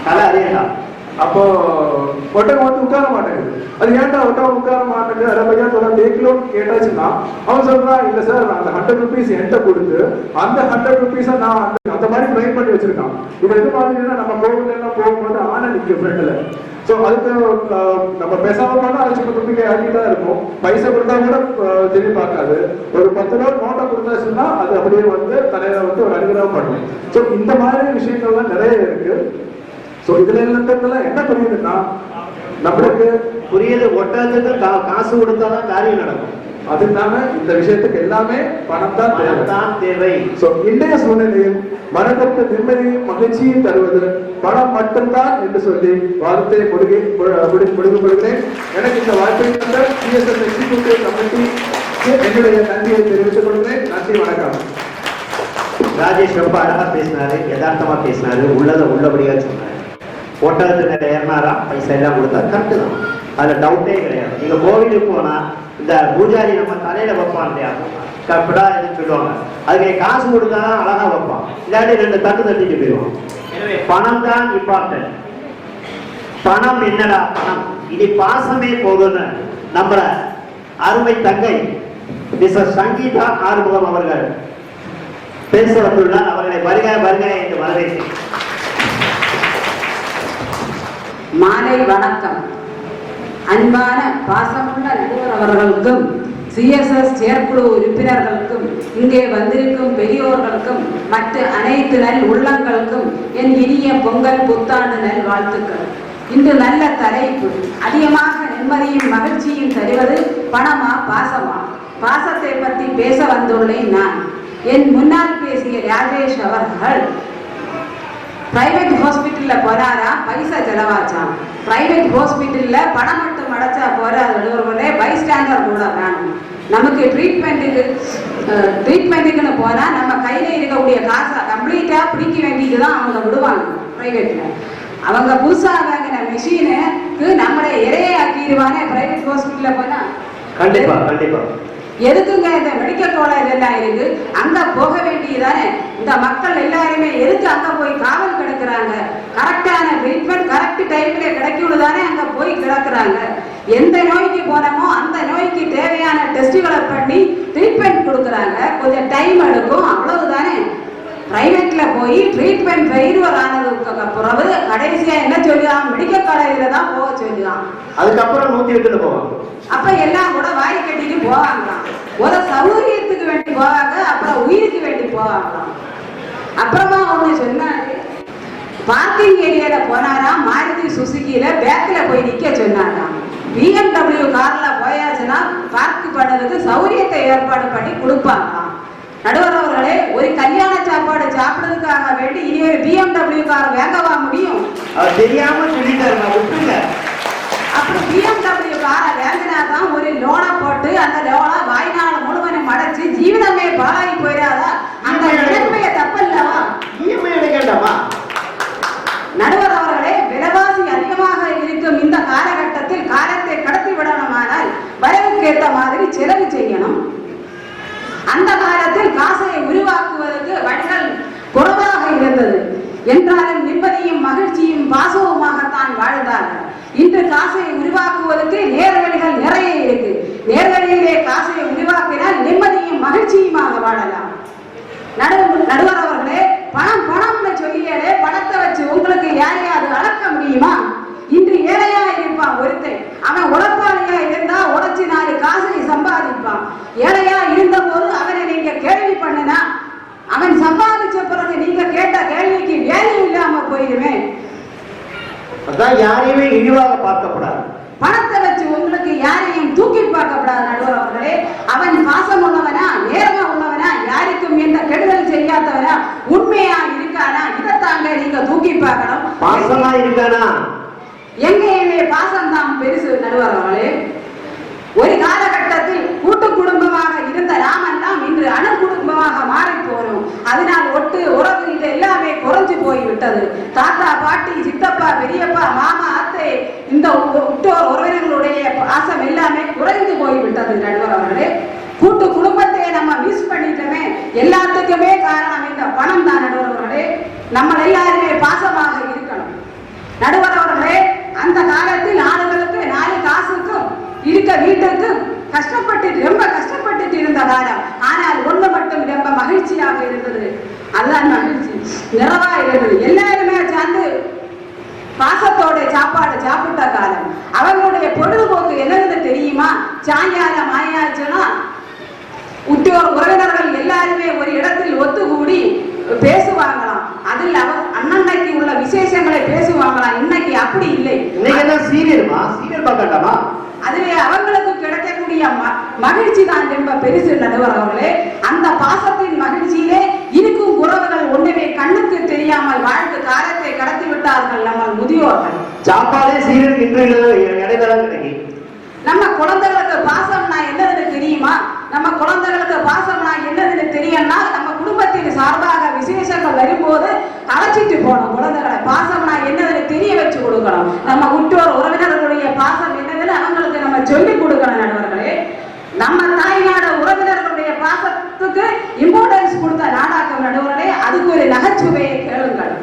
S4: கலை அறியலா.
S6: அப்போ ஒட்டகம் வந்து உட்கார மாட்டேங்குது. அது ஏன்டா ஒட்டகம் உட்கார மாட்டேங்குது, அதை பையன் சொல்ல தேக்கலோன்னு கேட்டாச்சுன்னா அவன் சொல்றான், இல்ல சார் அந்த 100 rupees என்கிட்ட கொடுத்து அந்த 100 rupees நான் அந்த மாதிரி ட்ரைன் பண்ணி வச்சிருக்கான். இது எது மாதிரினா நம்ம கோவில் எல்லாம் போகும்போது ஆனா நிற்கும் ஃப்ரெண்ட்ல. ஸோ அதுக்கு நம்ம பேசாம போனா அது சும்மா துப்பிக்கை ஆகிட்டு தான் இருக்கும். பைசா கொடுத்தா கூட திரும்பி பார்க்காது. ஒரு 10 ரூபா நோட்டை கொடுத்தாச்சுன்னா அது அப்படியே வந்து தலையில வந்து ஒரு அனுகிரகம் பண்ணும். ஸோ இந்த மாதிரி விஷயங்கள்லாம் நிறைய இருக்கு. ஸோ இதுல எல்லாம் என்ன புரியுதுன்னா, நம்மளுக்கு
S4: புரியுது, ஒட்டகத்துக்கு காசு கொடுத்தாதான் காரியம் நடக்கும்.
S6: அது இல்லாம இந்த விஷயத்துக்கு எல்லாமே பணம் தான்
S4: தேவை.
S6: இன்றைய சூழ்நிலையில் மனதிற்கு நிம்மதியும் மகிழ்ச்சியும் தருவது பணம் மட்டும்தான் என்று சொல்லி வார்த்தையை முடிக்கப்படுகிறேன். எனக்கு இந்த வாய்ப்பை தந்த சிஎஸ்எஸ் எக்ஸிக்யூட்டிவ் கமிட்டி என்னுடைய நன்றியை தெரிவித்துக் கொள்கிறேன். நன்றி, வணக்கம்.
S4: ராஜேஷ் ரொம்ப அழகா பேசினாரு, யதார்த்தமா பேசினாரு, உள்ளதை உள்ளபடியா சொன்னாரு. ஒட்டகத்துக்கு ஏறினாரா, பைசா எல்லாம் கொடுத்தாரு, கரெக்டு தான், அதுல டவுட்டே கிடையாது. நீங்க கோவிலுக்கு போனா இந்த பூஜாரி நம்ம தலையில வைப்பான் இல்லையா, கப்படா எதுன்னு சொல்லுவாங்க, அதுக்கு காசு கொடுத்தாதான் அழகா வைப்பான், இல்லாட்டி 2 தட்டு தட்டிட்டு போயிடுவான். எனவே பணம் தான் இம்பார்ட்டன்ட். பணம் என்னடா பணம், இனி பாசமே போதும்னு நம்மள அருமை தங்கை மிஸ்டர் சங்கீதா ஆறுமுகம் அவர்கள் பேச வந்துள்ளார். அவர்களை வருக வருக என்று வரவேற்கிறேன்.
S7: மாலை வணக்கம். அன்பான பாசமுள்ள நடுவர் அவர்களுக்கும், சிஎஸ்எஸ் செயற்குழு உறுப்பினர்களுக்கும், இங்கே வந்திருக்கும் பெரியோர்களுக்கும், மற்ற அனைத்து நல் உள்ளங்களுக்கும் என் இனிய பொங்கல் புத்தாண்டு நல் வாழ்த்துக்கள். இன்று நல்ல தலைப்பு, அதிகமாக நிம்மதியும் மகிழ்ச்சியும் தருவது பணமா பாசமா? பாசத்தை பற்றி பேச வந்துள்ளேன் நான். என் முன்னால் பேசிய ராஜேஷ் அவர்கள் பிரைவேட் ஹாஸ்பிட்டல்ல போறாரா, பைசா செலவாச்சான். பிரைவேட் ஹாஸ்பிட்டல்ல பணம் மட்டும் அடைச்சா போறாது, பைஸ்டாண்டர் கூட வேணும். நமக்கு ட்ரீட்மெண்ட்டுக்குன்னு போனா நம்ம கையில இருக்கக்கூடிய காசை கம்ப்ளீட்டா பிடிக்க வேண்டியதுதான் அவங்க விடுவாங்க. பிரைவேட்ல அவங்க புதுசா வாங்கின மெஷினுக்கு நம்மளை இறையை ஆக்கிடுவானே பிரைவேட் ஹாஸ்பிட்டல்ல போனா.
S4: கண்டிப்பா கண்டிப்பா.
S7: எதுக்குங்க இந்த மெடிக்கல் காலேஜ் எல்லாம் இருக்கு, அங்க போக வேண்டியதானே? இந்த மக்கள் எல்லாருமே எதுக்கு அங்க போய் காவல் கிடக்குறாங்க? கரெக்டான ட்ரீட்மெண்ட் கரெக்ட் டைம்ல கிடைக்கும் தானே அங்க போய் கிடக்குறாங்க. எந்த நோய்க்கு போனமோ அந்த நோய்க்கு தேவையான டெஸ்டுகளை பண்ணி ட்ரீட்மெண்ட் கொடுக்குறாங்க. கொஞ்சம் டைம் எடுக்கும், அவ்வளவுதானே. பிரைவேட்ல போய் ட்ரீட்மெண்ட் ஃபெயிலியர் ஆனதுக்கு பிறகு கடைசியா என்ன சொல்லுவான், மெடிக்கல் காலேஜ்ல தான் போக சொல்லுவான்.
S4: அதுக்கப்புறம் 108 போவாங்க.
S7: அப்ப எல்லாம் கூட வாய் கட்டிட்டு போவாங்களாம். ஒரு சௌகரியத்துக்கு வேண்டி போவாங்க, அப்புறம் உயிருக்கு வேண்டி போவாங்களாம். அப்புறமா ஒண்ணு சொன்னாரு, பார்க்கிங் ஏரியால போனாரா, மாருதி சுசுகியில பேக்ல போய் நிக்க சொன்னாராம். BMW கார்ல போயாச்சுன்னா பார்க் பண்ணதுக்கு சௌகரியத்தை ஏற்பாடு பண்ணி கொடுப்பாங்களாம். நடுவர் அவர்களே, ஒரு கல்யாண சாப்பாடு சாப்பிடுறதுக்காக வேண்டி இனி ஒரு BMW கார் வாங்கவா முடியும்?
S4: தெரியாம சொல்லிட்டாரு.
S7: அப்புறம் BMW காரை வாங்கினாதான் ஒரு லோனை போட்டு அந்த லோனை வாய்நாள் முழுவதும் அடைச்சு ஜீவனமே பாழாகி போயிடாதா? அந்த நிலைமைய தப்பல்லவா? நடுவர் அவர்களே, விலைவாசி அதிகமாக இருக்கும் இந்த காலகட்டத்தில் காலத்தை கடத்தி விடணுமானால் வரவுக்கேற்ற மாதிரி செலவு செய்யணும். அந்த காலத்தில் காசை உருவாக்குவதற்கு வழிகள் குறைவாக இருந்தது என்றாலும் நிம்மதியும் மகிழ்ச்சியும் பாசவுமாகத்தான் வாழ்ந்தார்கள். இன்று காசை உருவாக்குவதற்கு நேர்வழிகள் நிறைய இருக்கு. நேர்வழியிலே காசை உருவாக்கினால் நிம்மதியும் மகிழ்ச்சியுமாக வாழலாம். நடுவர் அவர்களே, பணம் பணம்னு சொல்லியாலே பணத்தை வச்சு உங்களுக்கு யாரையாவது அளக்க முடியுமா? இன்று ஏழையா இருப்பான் ஒருத்தன், அவன் உழைப்பாளியா இருந்தா உழைச்சி 4 காசை சம்பாதிப்பான். ஏழையா இருந்த போது அவனை நீங்க கேள்வி பண்ணினா அவன் சம்பாதிச்ச பிறகு நீங்க கேட்ட கேள்விக்கு வேல்யூ இல்லாம போயிடுமே.
S4: அதான் யாரையுமே இழிவாக பார்க்கப்படாது.
S7: பணத்தை வச்சு உங்களுக்கு யாரையும் தூக்கி பார்க்கப்படாது. நடுவர் அவர்களே, அவன் பாசம் உள்ளவனா, நேர்மை உள்ளவனா, யாருக்கும் எந்த கெடுதல் செய்யாதவனா, உண்மையா இருக்கானா, இதைத்தாங்க நீங்க தூக்கி பார்க்கணும்.
S4: பாசமா இருக்கானா?
S7: எங்கேயுமே பாசம் தான் பெருசு. நடுவர் அவர்களே, ஒரு காலகட்டத்தில் கூட்டு குடும்பமாக இருந்த நாமெல்லாம் இன்று அணு குடும்பமாக மாறி போறோம். அதனால் ஒட்டு உறவு இது எல்லாமே குறைஞ்சு போய்விட்டது. தாத்தா பாட்டி சித்தப்பா பெரியப்பா மாமா அத்தை இந்த உற்றோர் உறவினர்களுடைய பாசம் எல்லாமே குறைந்து போய்விட்டது. நடுவர் அவர்களே, கூட்டு குடும்பத்தை நம்ம மிஸ் பண்ணிட்டோமே. எல்லாத்துக்குமே காரணம் இந்த பணம் தான். நடுவர் அவர்களே, நம்ம எல்லாருமே பாசமாக இருக்கணும். நடுவர் அவர்களே, அந்த காலத்தில் ஆளுகளுக்கு 4 காசுக்கும் இருக்க வீட்டுக்கு ரொம்ப கஷ்டப்பட்டு இருந்த காலம். ஆனால் ஒண்ணு மட்டும் ரொம்ப மகிழ்ச்சியாக இருந்தது. அதுதான் மகிழ்ச்சி, நிறைவா இருந்தது. எல்லாருமே சேர்ந்து பாசத்தோட சாப்பாடு சாப்பிட்ட காலம். அவங்களுடைய பொழுதுபோக்கு என்னன்னு தெரியுமா? சாயங்காலம் ஆயாச்சுன்னா உற்றோர் உறவினர்கள் எல்லாருமே ஒரு இடத்தில் ஒத்துக்கூடி பேசுவாங்களாம். அதில் அன்னன்னைக்கு உள்ள விசேஷங்களை பேசுவாங்களாம். இன்னைக்கு அப்படி இல்லை.
S4: சீரியல் பார்க்கலாமா?
S7: அதுவே அவங்களுக்கு கிடைக்கக்கூடிய மிகப்பெரிய மகிழ்ச்சி தான் ரொம்ப பெருசு நடுவர் அவர்களே. அந்த பாசத்தின் மகிழ்ச்சியிலே இருக்கும் உறவுகள் ஒன்றுமே கண்ணுக்கு தெரியாமல் வாழ்ந்து காலத்தை கடத்தி விட்டார்கள் நம்ம முதியோர்கள்.
S4: சாப்பாடே சீரன் இன்று இடைதெல்லாம் கிடைக்கும்.
S7: நம்ம குழந்தைகளுக்கு பாசம்னா என்னதுன்னு தெரியுமா? நம்ம குழந்தைகளுக்கு பாசம்னா என்னதுன்னு தெரியும்னா நம்ம குடும்பத்தின் சார்பாக விசேஷங்கள் வரும்போது அழைச்சிட்டு போகணும். குழந்தைகளை பாசம்னா என்னதுன்னு தெரிய வச்சு கொடுக்கணும். நம்ம உற்றோர் உறவினர்களுடைய பாசம் என்னதுன்னு அவங்களுக்கு நம்ம சொல்லி கொடுக்கணும் நண்பர்களே. நம்ம தாய்நாடு உறவினர்களுடைய பாசத்துக்கு இம்பார்ட்டன்ஸ் கொடுத்த நாடாக்கம் நடுவர்களே. அதுக்கு ஒரு நகைச்சுவையை கேளுங்கள்.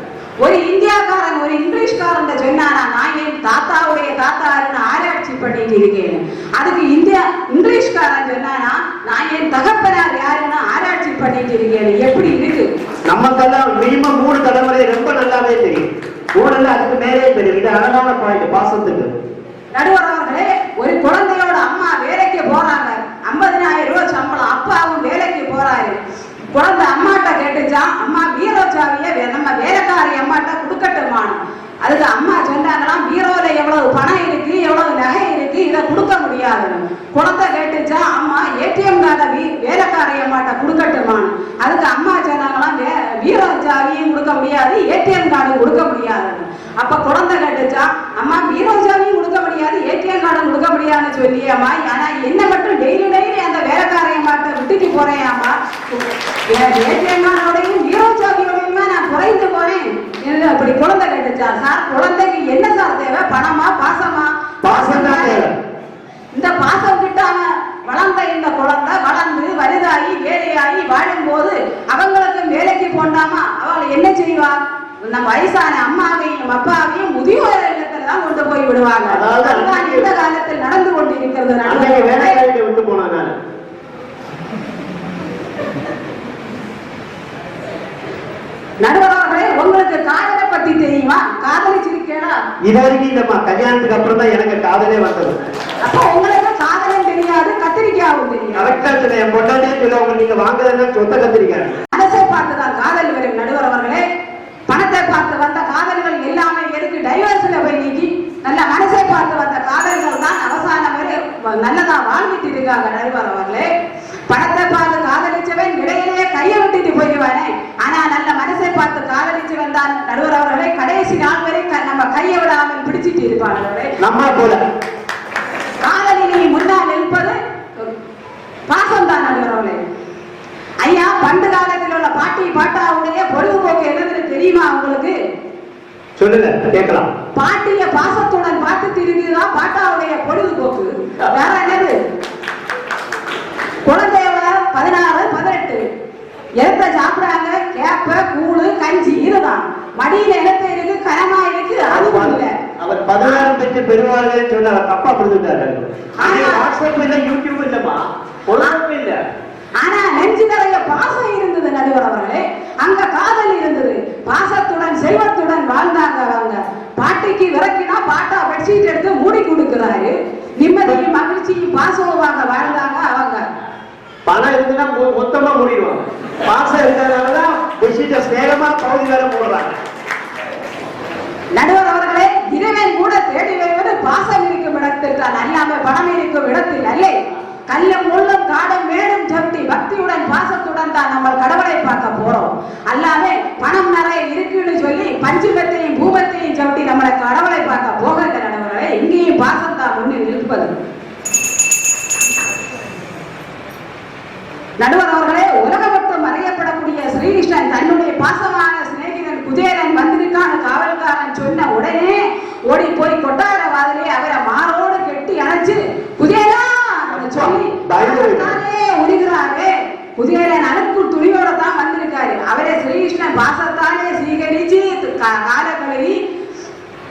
S7: ஒரு இந்தியாக்காரன் ஒரு இங்கிலீஷ்காரன் சொன்னானா நான் என் தாத்தாவுடைய தாத்தாருன்னு ஆராய்ச்சி பண்ணிட்டு இருக்கேன். அதுக்கு இங்கிலீஷ்காரன் சொன்னானா நான் என் தகப்பனார் யாருன்னு ஆராய்ச்சி பண்ணிட்டு இருக்கேன். எப்படி இருக்கு?
S4: நமக்கெல்லாம் மினிமம் 3 தலைமுறை ரொம்ப நல்லாவே தெரியும். 3 அதுக்கு மேலே தெரியும். இது அழகான பாயிண்ட் பாசத்துக்கு.
S7: நடுவர் அவர்களே, ஒரு குழந்தையோட அம்மா வேலைக்கு போறாங்க. 50,000 ரூபாய் சம்பளம். அப்பாவும் வேலைக்கு போறாரு. குழந்தை அம்மாட்ட கேட்டுச்சான், அம்மா பீரோச்சாவிய நம்ம வேலைக்காரி அம்மாட்ட கொடுக்கட்டுமான்னு. அதுக்கு அம்மா சொன்னாங்களாம், பீரோல எவ்வளவு பணம் இருக்கு, எவ்வளவு நகை இருக்கு, இதை கொடுக்க முடியாதுன்னு. குழந்தை கேட்டுச்சா, அம்மா ஏடிஎம் கார்டை வேலைக்காரி அம்மாட்ட கொடுக்கட்டுமான்னு. அதுக்கு அம்மா சொன்னாங்களாம், பீரோச்சாவியும் கொடுக்க முடியாது, ஏடிஎம் கார்டும் கொடுக்க முடியாதுன்னு. அப்ப குழந்தை கேட்டுச்சா, அம்மா பீரோச்சாவியும் கொடுக்க முடியாது, ஏடிஎம் கார்டும் கொடுக்க முடியாதுன்னு சொல்லியே அம்மா, ஆனா என்ன மட்டும் டெய்லி அந்த வேலைக்காரி அம்மாட்ட விட்டுட்டு போறேன் அம்மா, ஏடிஎம் கார்டோடையும் பீரோச்சாவியோடையுமா நான் குறைந்து போறேன். அப்படி குழந்தை கேட்டுச்சா. சார், குழந்தைக்கு என்ன சார் தேவை? பணமா பாசமா?
S4: பாசம் தான் தேவை.
S7: இந்த பாசம் கிட்டாம வளர்ந்த இந்த குழந்தை வளர்ந்து வலுதாகி வேலையாகி வாழும் போது அவங்களுக்கு வேலைக்கு போண்டாமா அவள் என்ன செய்வா? நம்ம வயசான அம்மாவையும் அப்பாவையும் முதியோர் இல்லத்துல தான் கொண்டு போய் விடுவாங்க. அதுதான் இந்த காலத்தில் நடந்து கொண்டிருக்கிறது.
S4: வேலைக்காரியை விட்டு போனாங்க.
S7: நடுவர்களே, உங்களுக்கு காதலை பத்தி தெரியுமா? காதலிச்சிருக்கேனா?
S4: இது வரைக்கும் இல்லம்மா. கல்யாணத்துக்கு அப்புறம் தான் எனக்கு காதலே வந்தது.
S7: அப்ப உங்களுக்கு காதலும் தெரியாது, கத்திரிக்காவும் தெரியாது.
S4: கரெக்டா சொன்ன. என் பொண்டாட்டியே சொல்லுவாங்க, நீங்க வாங்குறதுன்னா சொத்த கத்திரிக்காய்.
S7: மனசை பார்த்துதான் காதல் வரும் நடுவர் அவர்களே. பணத்தை பார்த்து வந்த காதல்கள் எல்லாமே எதுக்கு டைவர்ஸ்ல போய் நீக்கி நல்ல மனசை பார்த்து வந்த காதல்கள் தான் அவசானம் வரை நல்லதா வாழ்ந்துட்டு இருக்காங்க நடுவர் அவர்களே. பணத்தை பார்த்து காதலிச்சவன் இடையிலேயே கையை விட்டுட்டு போயிடுவானே. ஆனா நல்ல மனசை பார்த்து காதலிச்சவன் தான் நடுவர் அவர்களே கடைசி நாள் வரை நம்ம கையை விடாமல் பிடிச்சிட்டு இருப்பார்களே.
S4: நம்ம போல
S7: காதலினை முன்னால் நிற்பது பாசம் தான் நடுவர் அவர்களே. ஐயா, பண்டு காலத்தில் உள்ள பாட்டாவுடைய பொழுதுபோக்கு என்னதுன்னு தெரியுமா உங்களுக்கு?
S4: சொல்லுங்க கேட்கலாம்.
S7: பாட்டிய பாசத்துடன் பார்த்து இருக்குதான் பாட்டாவுடைய பொழுதுபோக்கு. வேற என்னது? குழந்தையோட 16, 18 எத்த சாப்பிடாங்க. கேப்ப கூழு கஞ்சி இதுதான். மடியில இடத்த இருக்கு, கனமா இருக்கு. அதுவும் இல்ல.
S4: அவர் 16 பெற்று பெறுவார்கள் சொன்ன தப்பா புரிஞ்சுட்டாரு. வாட்ஸ்அப் இல்ல, யூடியூப் இல்லமா, பொழுதுபோக்கு இல்ல.
S7: ஆனா நெஞ்சுகரைய பாசம் இருந்தது நடுவர் அவர்களே. அங்க காதல் இருந்தது. பாசத்துடன் செல்வத்துடன் வாழ்ந்தாங்க அவங்க. பாட்டிக்கு விறக்கினா பாட்டா பெட்ஷீட் எடுத்து மூடி கொடுக்கிறாரு. நிம்மதியும் மகிழ்ச்சியும் பாசமாக வாழ்ந்தாங்க அவங்க.
S4: பணம் இருந்துன்னா மொத்தமா மூடிடுவாங்க. பாசம் இருந்ததுனாலதான் பெட்ஷீட்டை ஸ்நேகமா பகுதி வேற போடுறாங்க.
S7: நடுவர் அவர்களே, இறைவன் கூட தேடி வருவது பாசம் இருக்கும் இடத்தில் தான், அல்லாம பணம் இருக்கும் இடத்தில் அல்ல. கல்லும் முள்ளும் காடும் மேடும் சட்டி பக்தியுடன் பாசத்துடன் தான் நம்ம கடவுளை பார்க்க போறோம். அல்லாமே பணம் நிறைய இருக்குன்னு சொல்லி பஞ்சுமத்தையும் பூமத்தையும் சட்டி நம்மளை கடவுளை பார்க்க போகிற நடுவர்களே. இங்கேயும் பாசம் தான் முன்னில் நிற்பது. நடுவர் அவர்களே, உலகம் மட்டும் அறியப்படக்கூடிய ஸ்ரீகிருஷ்ணன் தன்னுடைய பாசமான சிநேகிதன் குஜேலன் வந்திருக்கான காவல்காரன் சொன்ன உடனே ஓடி போய் கொட்டார வாதிலே அவரை மாரோடு கெட்டி அணைச்சு குஜேலா சொல்லி உருகிறாரு. குஜேலன் அனுப்பு துணியோட தான் வந்திருக்காரு. அவரே ஸ்ரீகிருஷ்ணன் பாசத்தாலே சீகரிச்சு கால கழுவி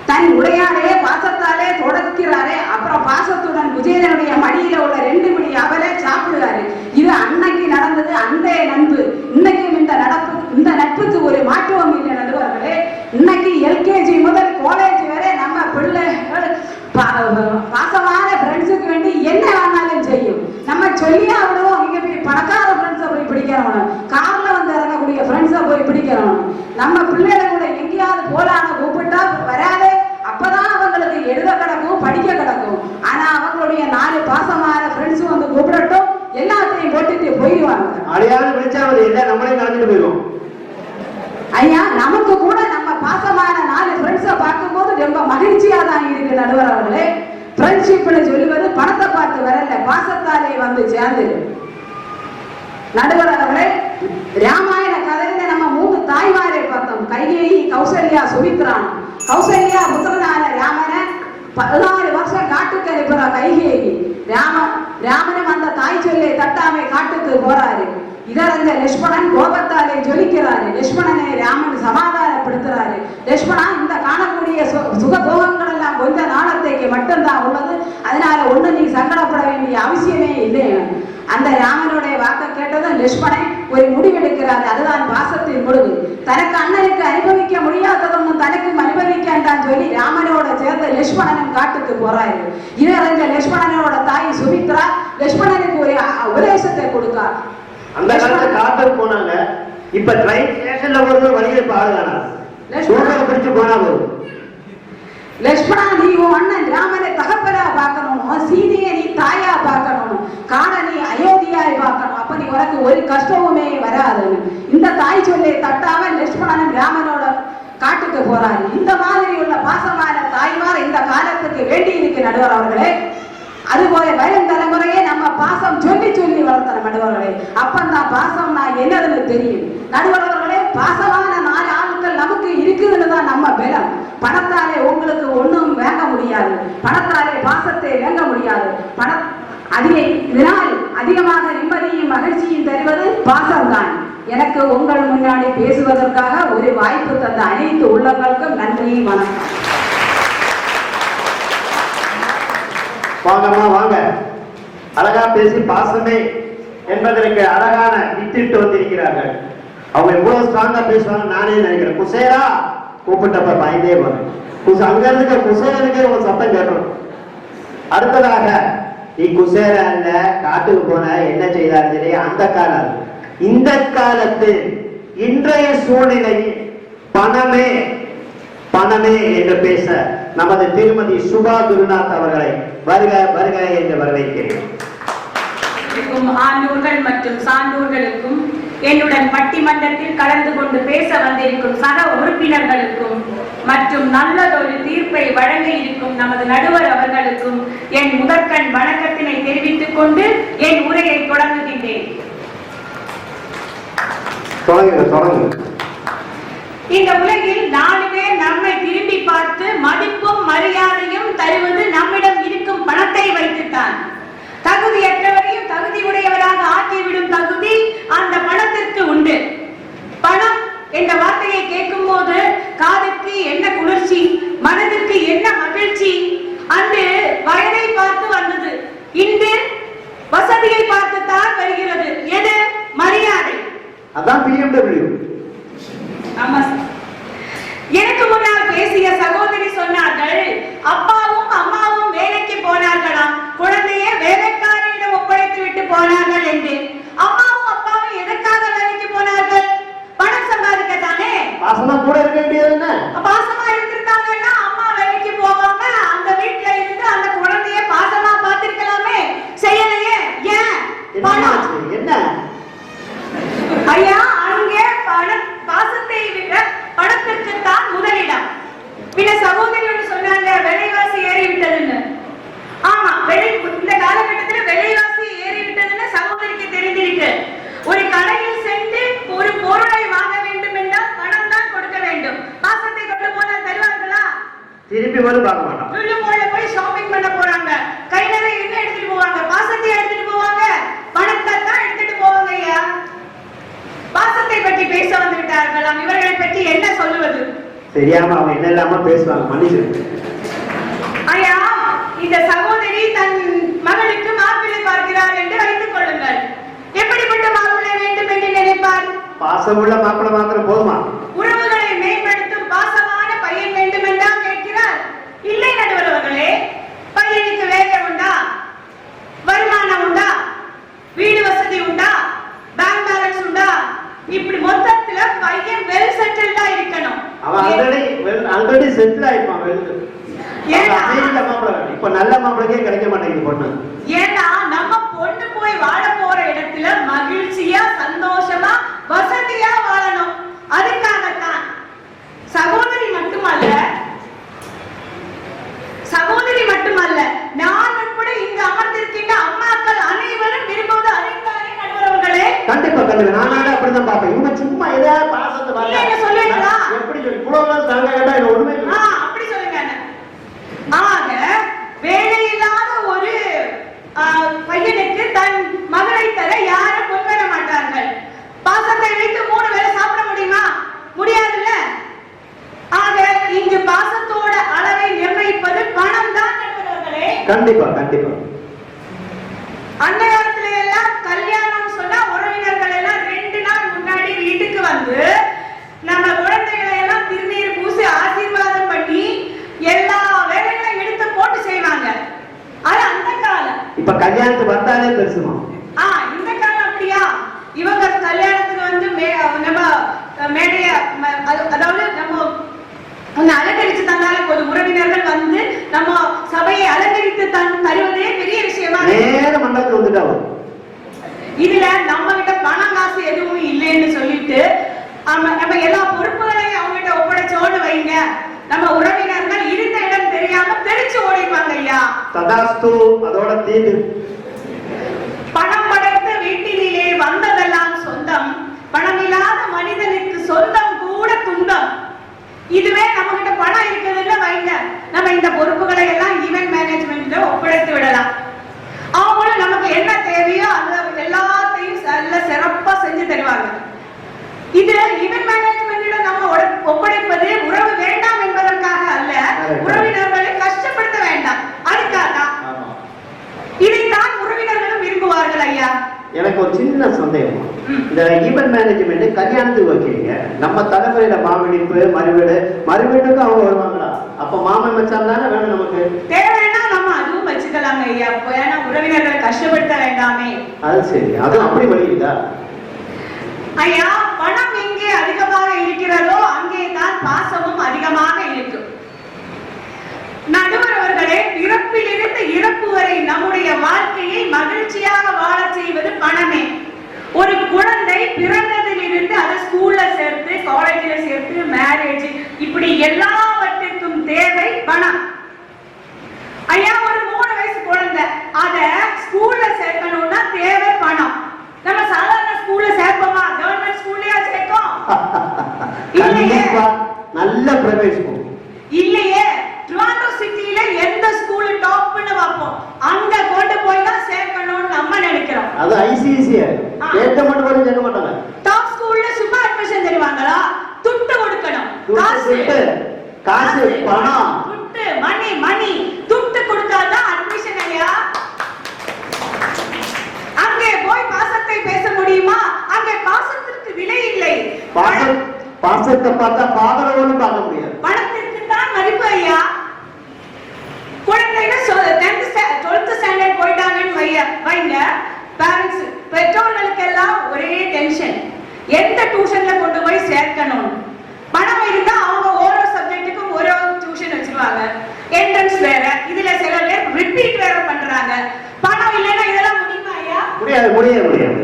S7: தன் உடையாலே பாசத்தாலே தொடக்கிறாரே. அப்புறம் பாசத்துடன் குஜேலனுடைய மடியில உள்ள 2 மணி அவரே சாப்பிடுறாரு. இது அன்னைக்கு நடந்தது. அந்த நட்பு இன்னைக்கும் இந்த நட்புக்கு ஒரு மாற்றமும் இல்லை நடுவர்களே. இன்னைக்கு எல்கேஜி முதல் காலேஜ் வரை நம்ம பிள்ளைகள் பாசமான ஃப்ரெண்ட்ஸுக்கு வேண்டி என்ன வேணாலும் செய்யும். நம்ம சொல்லியா விடுவோம். இங்க போய் பணக்கார ஃப்ரெண்ட்ஸை போய் பிடிக்கிறவனும், கார்ல வந்து இறங்கக்கூடிய ஃப்ரெண்ட்ஸை போய் பிடிக்கிறவனும். நம்ம பிள்ளைகளை கூட எங்கேயாவது போலான்னு கூப்பிட்டா வராது. அப்பதான் அவங்களுக்கு எழுத கிடக்கும், படிக்க கிடக்கும். ஆனா அவங்களுடைய 4 பாசமான ஃப்ரெண்ட்ஸும் வந்து
S4: அடையாளம் விழிச்சாவது இல்லை, நம்மளே நடந்துட்டு போயிடும்.
S7: ஐயா, நமக்கு கூட நம்ம பாசமான 4 ஃப்ரெண்ட்ஸை பார்க்கும்போது ரொம்ப மகிழ்ச்சியா தான் இருக்கு நடுவர் அவர்களே. ஃப்ரெண்ட்ஷிப்னு சொல்லுவது பணத்தை பார்த்து வரல, பாசத்தாலே வந்து சேர்ந்து. நடுவர் அவர்களே, ராமாயண கதையில நம்ம 3 தாய்மாரை பார்த்தோம். கைகேயி, கௌசல்யா, சுமித்ரான். கௌசல்யா புத்திரனான ராமனை 14 வருஷம் காட்டுக்கு அனுப்புறா கைகேயி. ராமனும் அந்த தாய் சொல்லை தட்டாமை காட்டுக்கு போறாரு. இதரஞ்ச லட்சுமணன் கோபத்தாலே ஜொலிக்கிறாரு. லட்சுமணனை ராமன் சமாதானப்படுத்துறாரு. லட்சுமணா, இந்த காணக்கூடிய சுகபோகங்கள் எல்லாம் கொஞ்ச நாளத்தைக்கு மட்டும்தான் உள்ளது, அதனால ஒண்ணு நீ சங்கடப்பட வேண்டிய அவசியமே இல்லை. அந்த ராமனுடைய வாக்கை கேட்டதும் லட்சுமணன் ஒரு முடிவெடுக்கிறாரு. அதுதான் பாசத்தின் முடிவு. தனக்கு அண்ணனுக்கு அனுபவிக்க முடியாததும் தனக்கும் அனுபவிக்காண்டான்னு சொல்லி ராமனோட சேர்ந்து லட்சுமணனும் காட்டுக்கு போறாரு. இதரஞ்ச லட்சுமணனோட தாய் சுமித்ரா லட்சுமணனுக்கு ஒரு உபதேசத்தை கொடுக்கா.
S4: அந்த காலத்துல காட்டுக்கு போனாங்க. இப்ப ட்ரெயின் ஸ்டேஷன்ல ஒரு வழியை பாருங்க, சூழலை பிடிச்சு போனா போதும்.
S7: லட்சுமணா, நீ உன் அண்ணன் ராமனை தகப்பனா பார்க்கணும், சீதையை நீ தாயா பார்க்கணும், காண நீ அயோத்தியாய் பார்க்கணும். அப்ப நீ உனக்கு ஒரு கஷ்டமுமே வராது. இந்த தாய் சொல்லை தட்டாம லட்சுமணனும் ராமனோட காட்டுக்கு போறாரு. இந்த மாதிரி உள்ள பாசமான தாய்மார் இந்த காலத்துக்கு வேண்டி இருக்கு நடுவர் அவர்களே. அதுபோல வரும் தலைமுறையே நம்ம பாசம் சொல்லி சொல்லி வளர்த்தன நடுவர்களே. அப்பந்தான் பாசம் நான் என்னதுன்னு தெரியும். நடுவர்களே, பாசமான 4 ஆட்கள் நமக்கு இருக்குதுன்னு தான் நம்ம பலம். பணத்தாலே உங்களுக்கு ஒண்ணும் வாங்க முடியாது, பணத்தாலே பாசத்தை வாங்க முடியாது. இதனால் அதிகமாக நிம்மதியும் மகிழ்ச்சியும் தருவது பாசம்தான். எனக்கு உங்கள் முன்னாடி பேசுவதற்காக ஒரு வாய்ப்பு தந்த அனைத்து உள்ளங்களுக்கும் நன்றி, வணக்கம்.
S4: வாங்கம்மா வாங்க, அழகா பேசி பாசமே என்பதற்கு அழகான வித்திட்டு வந்திருக்கிறார்கள். அவங்க எவ்வளவு ஸ்ட்ராங்கா பேசுவாங்க நானே நினைக்கிறேன். குசேரா கூப்பிட்டப்ப பயந்தே போறேன். அங்க இருக்க குசேரனுக்கே ஒரு சத்தம் கேட்கணும். அடுத்ததாக, நீ குசேரா இல்ல, காட்டுக்கு போன என்ன செய்தாரு அந்த காலம். இந்த காலத்து இன்றைய சூழ்நிலையில் பணமே பணமே என்று பேச நமது திருமதி சுபா குருநாத் அவர்களை வருக வருக என்று வரவேற்கிறேன்.
S8: ஆண்டோர்கள் மற்றும் சான்றோர்களுக்கும் என்னுடன் பட்டிமன்றத்தில் கலந்து கொண்டு பேச வந்திருக்கும் சக உறுப்பினர்களுக்கும் மற்றும் நல்லதொரு தீர்ப்பை வழங்க இருக்கும் நமது நடுவர் அவர்களுக்கும் என் முதற்கண் வணக்கத்தினை தெரிவித்துக் கொண்டு என் உரையை தொடங்குகின்றேன். இந்த உலகில் 4 பேர் நம்மை திரும்பி பார்த்து மதிப்பும் மரியாதையும் தருவது நம்மிடம் இருக்கும் பணத்தை வைத்துத்தான். தகுதியற்றவரையும் தகுதி உடையவராக ஆக்கிவிடும் தகுதி அந்த பணத்திற்கு உண்டு. பணம் என்ற வார்த்தையை கேட்கும் போது காதுக்கு என்ன குளிர்ச்சி, மனதிற்கு என்ன மகிழ்ச்சி. அன்று வயதை பார்த்து வந்தது, இன்று வசதியை பார்த்து தான் வருகிறது. எது? மரியாதை.
S4: அதான் BMW.
S8: ஆமா, எனக்கு முன்னால் பேசிய சகோதரி சொன்னார்கள், அப்பாவும் அம்மாவும் வேலைக்கு போனார்களாம், குழந்தையை வேலைக்காரியிடம் ஒப்படைத்து விட்டு போனார்கள் என்று. அம்மாவும் அப்பாவும் எதற்காக வேலைக்கு போனார்கள்? பணம் சம்பாதிக்கத்தானே.
S4: பாசமா கூட இருக்க வேண்டியது என்ன?
S8: பாசமா இருந்திருந்தாங்கன்னா அம்மா வேலைக்கு போகாம அந்த வீட்டுல இருந்து அந்த குழந்தைய பாசமா பார்த்திருக்கலாமே, செய்யலையே. ஏன்? பணம்.
S4: என்ன
S8: ஐயா, அங்கே பாசத்தை விட பணத்திற்கு தான் முதலிடம். பின்ன சகோதரி ஒன்று சொன்னாங்க, விலைவாசி ஏறிவிட்டதுன்னு. ஆமா, இந்த காலகட்டத்தில் விலைவாசி ஏறிவிட்டதுன்னு சகோதரிக்கு தெரிந்திருக்கு. ஒரு கடையில் சென்று ஒரு பொருளை வாங்க வேண்டும் என்றால் பணம் தான் கொடுக்க வேண்டும். பாசத்தை கொண்டு போனால் தருவார்களா?
S4: திருப்பி வந்து பார்க்க மாட்டோம்.
S8: லுலுமால்ல போய் ஷாப்பிங் பண்ண போறாங்க, கை நிறைய என்ன எடுத்துட்டு போவாங்க? பாசத்தை எடுத்துட்டு போவாங்க, பணத்தை தான் எடுத்துட்டு போவாங்க. ஐயா, பாசத்தை பற்றி பேச வந்து விட்டார்களாம். இவர்களை பற்றி என்ன சொல்லுவது?
S4: தெரியாம அவங்க என்ன இல்லாம பேசுவாங்க, மன்னிச்சு.
S8: ஐயா, இந்த சகோதரி தன் மகளுக்கு மாப்பிள்ளை பார்க்கிறார் என்று வைத்துக் கொள்ளுங்கள். எப்படிப்பட்ட மாப்பிள்ளை வேண்டும் என்று நினைப்பார்?
S4: பாசமுள்ள மாப்பிள்ளை மாத்திரம் போதுமா?
S8: உறவுகளை மேம்படுத்தும் பாசமான பையன் வேண்டும் என்றால் கேட்கிறார். இல்லை நடுவர் அவர்களே, பையனுக்கு வேலை உண்டா, வருமானம் உண்டா, வீடு வசதி உண்டா, பேங்க் பேலன்ஸ் உண்டா, இப்படி மொத்தத்துல பையன் வெல் செட்டில்டா இருக்கணும்.
S4: அவன் ஆல்ரெடி செட்டில் ஆயிப்பான். இப்ப நல்ல மாப்பிளைக்கே கிடைக்க மாட்டேங்குது பொண்ணு.
S8: ஏன்னா நம்ம பொண்ணு போய் வாழ போற இடத்துல மகிழ்ச்சியா
S4: நாங்க கேட்டா இது ஒண்ணுமே இல்லை.
S8: அப்படி சொல்லுங்க. ஆக வேலையில்லாத ஒரு பையனுக்கு தன் மகளை தர யாரும் முன்வர மாட்டார்கள். பாசத்தை வைத்து 3 வேளை சாப்பிட முடியுமா? முடியாதுல்ல. ஆக இங்கு பாசத்தோட அளவை நிர்ணயிப்பது பணம் தான் நண்பர்களே.
S4: கண்டிப்பா கண்டிப்பா.
S8: அந்த காலத்துல எல்லாம் கல்யாணம் சொன்னா உறவினர்கள் எல்லாம் 2 நாள் முன்னாடி வீட்டுக்கு வந்து நம்ம குழந்தைகளை எல்லாம் திருநீர் பூசி ஆசீர்வாதம் பண்ணி எல்லா வேலைகளையும் எடுத்து போட்டு செய்வாங்க. அது அந்த காலம்.
S4: இப்ப கல்யாணத்துக்கு வந்தாலே பெருசுமா.
S8: இந்த காலம் அப்படியா? இவங்க கல்யாணத்துக்கு வந்து நம்ம மேடைய அதாவது நம்ம அலங்கரிச்சு தந்தாலே போது. உறவினர்கள் வந்து நம்ம சபையை அலங்கரித்து தருவதே பெரிய விஷயமா.
S4: நேர மண்டபத்துக்கு வந்துட்டாங்க.
S8: இதுல நம்ம கிட்ட பணம் காசு எதுவும் இல்லைன்னு சொல்லிட்டு நம்ம எல்லா பொறுப்புகளையும் அவங்க கிட்ட ஒப்படைச்சோடு வைங்க. நம்ம உறவினர்கள் இருந்த இடம் தெரியாம தெரிச்சு ஓடிப்பாங்க ஐயா.
S4: ததாஸ்து. அதோட தீது.
S8: பணம் படைத்த வீட்டிலே வந்ததெல்லாம் சொந்தம், பணமில்லாத மனிதனுக்கு சொந்தம் கூட துன்பம். இதுவே நம்ம கிட்ட பணம் இருக்குதுன்னு வைங்க, நம்ம இந்த பொறுப்புகளை எல்லாம் ஈவென்ட் மேனேஜ்மெண்ட்ல ஒப்படைத்து விடலாம். அவங்களும் நமக்கு என்ன தேவையோ அந்த எல்லாத்தையும் நல்ல சிறப்பா செஞ்சு தருவாங்க. இதுல ஈவென்ட் மேனேஜ்மெண்ட்ல நம்ம ஒப்படைப்பது உறவு வேண்டாம் என்பதற்காக அல்ல, உறவினர்களை கஷ்டப்படுத்த வேண்டாம் அதுக்காக தான். இதைத்தான் உறவினர்களும் விரும்புவார்கள் ஐயா.
S4: எனக்கு ஒரு சின்ன சந்தேகம். இந்த ஈவென்ட் மேனேஜ்மெண்ட் கல்யாணத்துக்கு வைக்கிறீங்க, நம்ம தலைமுறையில மாவிடிப்பு மறுவீடுக்கு அவங்க வருவாங்களா? அப்ப மாமன் மச்சான் தானே வேணும் நமக்கு.
S8: தேவைன்னா நம்ம அதுவும் வச்சுக்கலாங்க ஐயா. ஏன்னா உறவினர்களை கஷ்டப்படுத்த வேண்டாமே.
S4: அது சரி, அதுவும் அப்படி வழியுதா
S8: ஐயா? பணம் எங்கே அதிகமாக இருக்கிறதோ அங்கே தான் பாசமும் அதிகமாக இருக்கும். நடுவர் அவர்களே, பிறப்பிலிருந்து இறப்பு வரை நம்முடைய வாழ்க்கையை மகிழ்ச்சியாக வாழ செய்வது பணமே. ஒரு குழந்தை பிறந்ததிலிருந்து அதை ஸ்கூல்ல சேர்த்து, காலேஜ்ல சேர்த்து, மேரேஜ், இப்படி எல்லாவற்றுக்கும் தேவை பணம். ஐயா, ஒரு 3 வயசு குழந்தை அத ஸ்கூல்ல சேர்க்கணும்னா தேவை பணம். நம்ம சாதாரண ஸ்கூல்ல சேர்ப்போமா? கவர்மெண்ட் ஸ்கூல்லயா சேர்க்கோம்? இல்லையே.
S4: நல்ல பிரைவேட் ஸ்கூல்
S8: இல்லையே. ட்ரோண்டோ சிட்டில எந்த ஸ்கூல் டாப்னு வைப்போம், அங்க கொண்டு போய் தான் சேர்க்கணும்னு நம்ம நினைக்கிறோம்.
S4: அது ஐசிஐசிஐ ஏத்த மட்டும் வரை சேர்க்க மாட்டாங்க.
S8: டாப் ஸ்கூல்ல சும்மா அட்மிஷன் தருவாங்களா? துட்டு கொடுக்கணும்.
S4: காசு பணம்,
S8: துட்டு, மணி துட்டு கொடுத்தாதான் அட்மிஷன் ஐயா. அங்கே போய் பாசத்தை பேச முடியுமா? அங்கே பாசத்திற்கு விலை இல்லை.
S4: பாசத்தை பார்த்தா பாதரவோடு பார்க்க முடியாது.
S8: பணத்திற்கு தான் மதிப்பு ஐயா. குழந்தைங்க 12th ஸ்டாண்டர்ட் போயிட்டாங்கன்னு வைங்க, பேரண்ட்ஸ் பெற்றோர்களுக்கு எல்லாம் ஒரே டென்ஷன், எந்த டியூஷன்ல கொண்டு போய் சேர்க்கணும். பணம் இருந்தா அவங்க ஓரோ சப்ஜெக்ட்டுக்கும் ஓரோ டியூஷன் வச்சிருவாங்க, என்ட்ரன்ஸ் வேற, இதுல சில பேர் ரிப்பீட் வேற பண்றாங்க. பணம் இல்லைன்னா இதெல்லாம் முடியுமா ஐயா?
S4: முடியாது.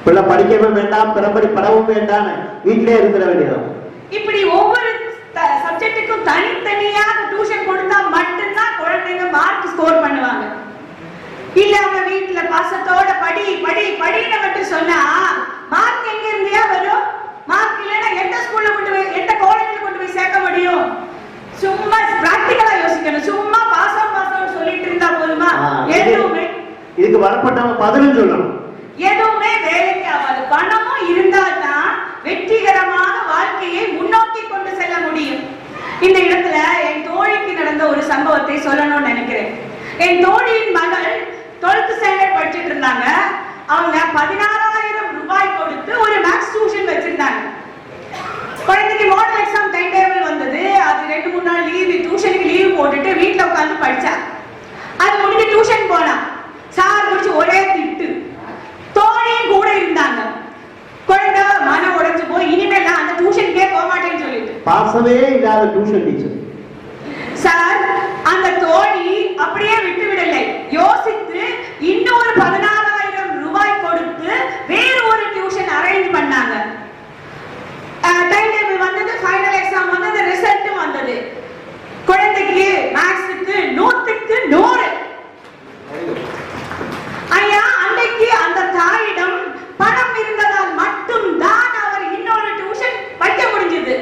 S4: பிள்ளை படிக்கவும் வேண்டாம், பிறப்படி படவும் வேண்டாம், வீட்டிலே இருக்கிற வேண்டியதான்.
S8: இப்படி ஒவ்வொரு சப்ஜெக்ட்டுக்கும் தனித்தனியாக டியூஷன் கொடுத்தா மட்டும்தான் குழந்தைங்க மார்க் ஸ்கோர் பண்ணுவாங்க. இல்ல அவங்க வீட்டுல பாசத்தோட படின்னு மட்டும் சொன்னா மார்க் எங்க இருந்தியா வரும்? மார்க் இல்லைன்னா எந்த ஸ்கூல்ல கொண்டு போய், எந்த காலேஜ்ல கொண்டு போய் சேர்க்க முடியும்? சும்மா பிராக்டிகலா யோசிக்கணும். சும்மா பாசம் சொல்லிட்டு இருந்தா போதுமா? எதுவுமே
S4: இதுக்கு வரப்பட்டவங்க பதிலும் சொல்லணும்.
S8: எதுவுமே வேலைக்கு ஆகாது. பணமும் இருந்தால்தான் வெற்றிகரமாக வாழ்க்கையை முன்னோக்கி கொண்டு செல்ல முடியும். இந்த இடத்துல என் தோழிக்கு நடந்த ஒரு சம்பவத்தை சொல்லணும்னு நினைக்கிறேன். என் தோழியின் மகள் 12th ஸ்டாண்டர்ட் படிச்சுட்டு இருந்தாங்க. அவங்க 16,000 ரூபாய் கொடுத்து ஒரு மேக்ஸ் டியூஷன் வச்சிருந்தாங்க. குழந்தைக்கு மாடல் எக்ஸாம் டைம் டேபிள் வந்தது. அது 2-3 நாள் லீவு, டியூஷனுக்கு லீவ் போட்டுட்டு வீட்டுல உட்காந்து படிச்சா. அது முடிஞ்சு டியூஷன் போனா சார் முடிச்சு ஒரே திட்டு. தோழியும் கூட இருந்தாங்க. குழந்தை மனம் உடைஞ்சு போய் இனிமேல் நான் அந்த டியூஷனுக்கே போக மாட்டேன்னு சொல்லிட்டு,
S4: பாசமே இல்லாத டியூஷன் டீச்சர்
S8: சார் அந்த தோழி அப்படியே விட்டு விடலை. யோசித்து இன்னொரு 14,000 ரூபாய் கொடுத்து வேறு ஒரு டியூஷன் அரேஞ்ச் பண்ணாங்க. டைம் டேபிள் வந்தது, ஃபைனல் எக்ஸாம் வந்தது, ரிசல்ட்டும் வந்தது. குழந்தைக்கு மேக்ஸுக்கு 100க்கு 100. ஐயா, அன்னைக்கு அந்த தாயிடம் பணம் இருந்ததால் மட்டும் தான் அவர் இன்னொரு டியூஷன் வைக்க முடிஞ்சது.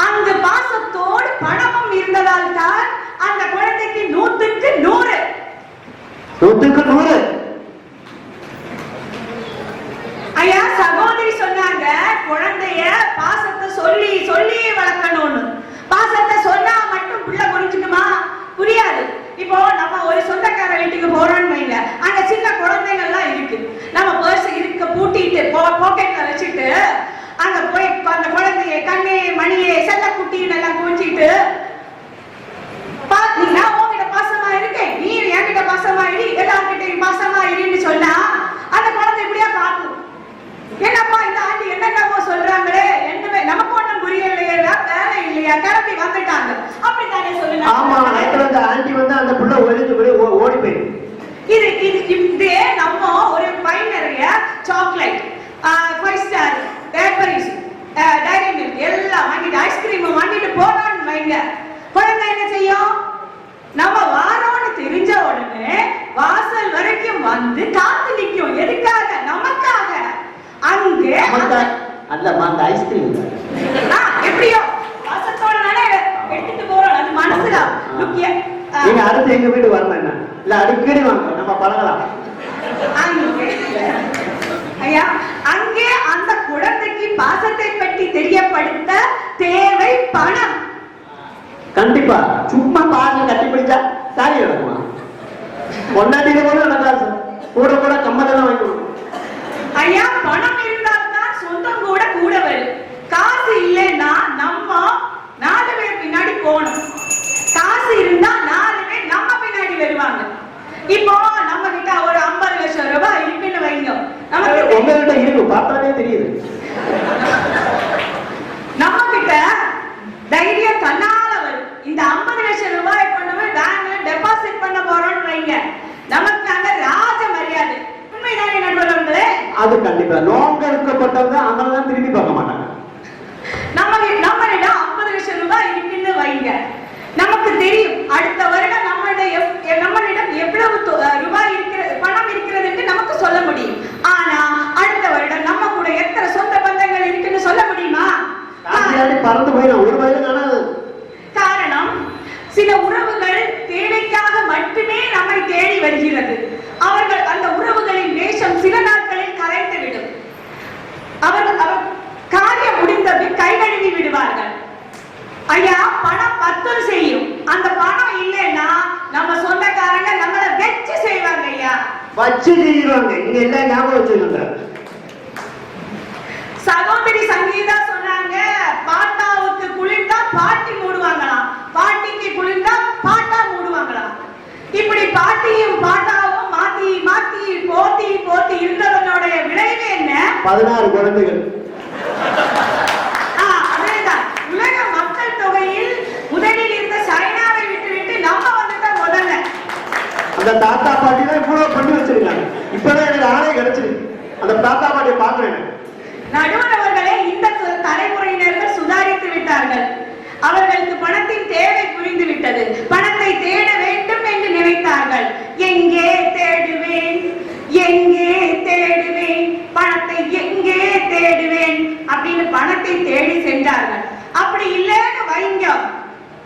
S8: அந்த பாசத்தோடு
S4: 100க்கு 100.
S8: ஐயா, சகோதரி சொன்னாங்க குழந்தைய பாசத்தை சொல்லி சொல்லி வளர்க்கணும்னு. பாசத்தை சொன்னா மட்டும் பிள்ளை புரிஞ்சுக்குமா? புரியாது. இப்போ நம்ம ஒரு சொந்தக்கார வீட்டுக்கு போறோம்னு வைங்க, அங்க சின்ன குழந்தைகள்லாம் இருக்கு. நம்ம பர்ஸ் இருக்க பூட்டிட்டு பாக்கெட்ல வச்சுட்டு அங்க போய் அந்த குழந்தைய கண்ணே மணியே செல்ல குட்டின்னு எல்லாம் குடிச்சிட்டு பாத்தீங்கன்னா உங்ககிட்ட பாசமா இருக்கேன், நீ என்கிட்ட பாசமா இரு, எல்லார்கிட்டையும் பாசமா இருன்னு சொன்னா அந்த குழந்தை இப்படியா பார்க்கும். என்னப்பா இந்த ஆண்டி என்னென்னமோ சொல்றாங்களே, என்னமே நமக்கு ஒண்ணும் புரியலையே, வேலை இல்லையா, கிளம்பி வந்துட்டாங்க அப்படித்தானே சொல்லுங்க.
S4: ஆமா, அந்த ஆண்டி வந்து அந்த புள்ள ஓடி போயிடும்.
S8: இதே நம்ம ஒரு பை நிறைய சாக்லேட், 5 ஸ்டார், பேப்பரிஸ், டைரி மில்க் எல்லாம் வாங்கிட்டு ஐஸ்கிரீம் வாங்கிட்டு போனோம்னு வைங்க, குழந்தை என்ன செய்யும்? நம்ம வாரோன்னு தெரிஞ்ச உடனே வாசல் வரைக்கும் வந்து காத்து நிற்கும். எதுக்காக? நமக்காக. அங்கே
S4: அல்லம்மா அந்த ஐஸ்கிரீம்
S8: எப்படியோ வாசத்தோட நானே எடுத்துட்டு போறோம். அது மனசுல
S4: நீங்க அடுத்து எங்க வீடு வரணும் என்ன இல்ல அடிக்கடி வாங்க, நம்ம பழகலாம்.
S8: ஐயா, அங்கே அந்த குழந்தைக்கு பாசத்தை பற்றி தெரியப்படுத்த தேவை பணம்.
S4: கண்டிப்பா. சும்மா பாசம் கட்டி பிடிச்சா சாரி நடக்குமா? கொண்டாடியில கூட நடக்காது. கூட கூட கம்மதெல்லாம் வாங்கிக்கணும்.
S8: ஐயா, பணம் இருந்தால்தான் சொந்தம் கூட கூட வரும். காசு இல்லைன்னா நம்ம 4 பேர் பின்னாடி போகணும். காசு இருந்தா 4 பேர் நம்ம பின்னாடி வருவாங்க. இப்போ நம்ம கிட்ட ஒரு 50 லட்சம் ரூபாய் இருக்குன்னு வைங்க, நமக்கு
S4: உங்ககிட்ட இருக்கு பார்த்தாலே தெரியுது.
S8: நம்ம கிட்ட தைரியம் தன்னால வரும். இந்த 50 லட்சம் ரூபாய் கொண்டு போய் பேங்க்ல டெபாசிட் பண்ண போறோம்னு வைங்க, நமக்கு அங்க ராஜ மரியாதை. உண்மைதானே நண்பர்களே?
S4: அது கண்டிப்பா. நோங்க இருக்கப்பட்டவங்க அவங்கதான் திரும்பி பார்க்க மாட்டாங்க.
S8: நம்மளிடம் 50 லட்சம் ரூபாய் இருக்குன்னு வைங்க, நமக்கு தெரியும் அடுத்த வருடம் நம்மளிடம் எவ்வளவு ரூபாய் பணம் இருக்கிறது நமக்கு சொல்ல முடியும். ஆனா அடுத்த வருடம் நம்ம கூட எத்தனை சொந்த பந்தங்கள் இருக்குன்னு சொல்ல முடியுமா?
S4: பறந்து போயிடும், ஒரு வயது காணாது.
S8: காரணம், சில உறவுகள் தேவைக்காக மட்டுமே நம்மை தேடி வருகிறது. அவர்கள் அந்த உறவுகளின் வேஷம் சில நாட்களில் கரைந்துவிடும். அவர்கள் காரியம் முடிந்தபின் கை கழுவி விடுவார்கள். ஐயா, பணம் பத்தும் செய்யும். அந்த பணம் இல்லைன்னா நம்ம சொந்தக்காரங்க நம்மள வெச்சு செய்வாங்க. ஐயா,
S4: வச்சு செய்வாங்க. நீங்க எல்லாம் ஞாபகம் வச்சுக்கோங்க.
S8: சகோதரி சங்கீதா சொன்னாங்க, பாட்டாவுக்கு குளிர்ந்தா பாட்டி மூடுவாங்களாம், பாட்டிக்கு குளிர்ந்தா பாட்டா மூடுவாங்களாம். இப்படி பாட்டியும் பாட்டாவும் மாத்தி மாத்தி போத்தி போத்தி இருந்தவனுடைய விளைவு என்ன?
S4: 16 குழந்தைகள்.
S8: அதேதான். உலக மக்கள் தொகையில் முதலில் இருந்த சைனாவை விட்டு நம்ம வந்துட்டா முதல்ல.
S4: அந்த தாத்தா பாட்டி தான் இவ்வளவு பண்ணி வச்சிருக்காங்க. இப்பதான் எனக்கு ஆணை கிடைச்சிருக்கு. அந்த தாத்தா பாட்டியை பாக்குறேன்.
S8: நடுவர் அவர்களே, இந்த தலைமுறையினர்கள் சுதாரித்து விட்டார்கள். அவர்களுக்கு பணத்தின் தேவை புரிந்து விட்டது. பணத்தை தேட வேண்டும் என்று நினைத்தார்கள். எங்கே தேடுவேன், எங்கே தேடுவேன், பணத்தை எங்கே தேடுவேன் அப்படின்னு பணத்தை தேடி சென்றார்கள். அப்படி இல்லைன்னு வைங்க,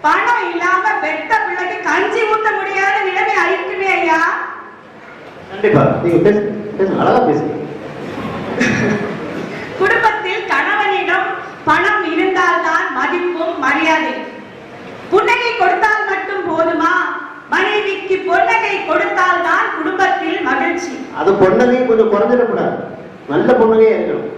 S8: பணம் இல்லாம பெத்த பிள்ளைக்கு கஞ்சி ஊத்த முடியாத நிலைமை ஆயிருக்குமே. ஐயா,
S4: கண்டிப்பா. நீங்க பேசுங்க, அழகா பேசுங்க.
S8: குடும்பத்தில் கணவனிடம் பணம் இருந்தால்தான் மதிப்பும் மரியாதை. புன்னகை கொடுத்தால் மட்டும் போதுமா? மனைவிக்கு பொன்னகை கொடுத்தால் தான் குடும்பத்தில் மகிழ்ச்சி.
S4: அது பொன்னகை கொஞ்சம் குறைஞ்சிடக்கூடாது, நல்ல பொன்னகையே இருக்கணும்.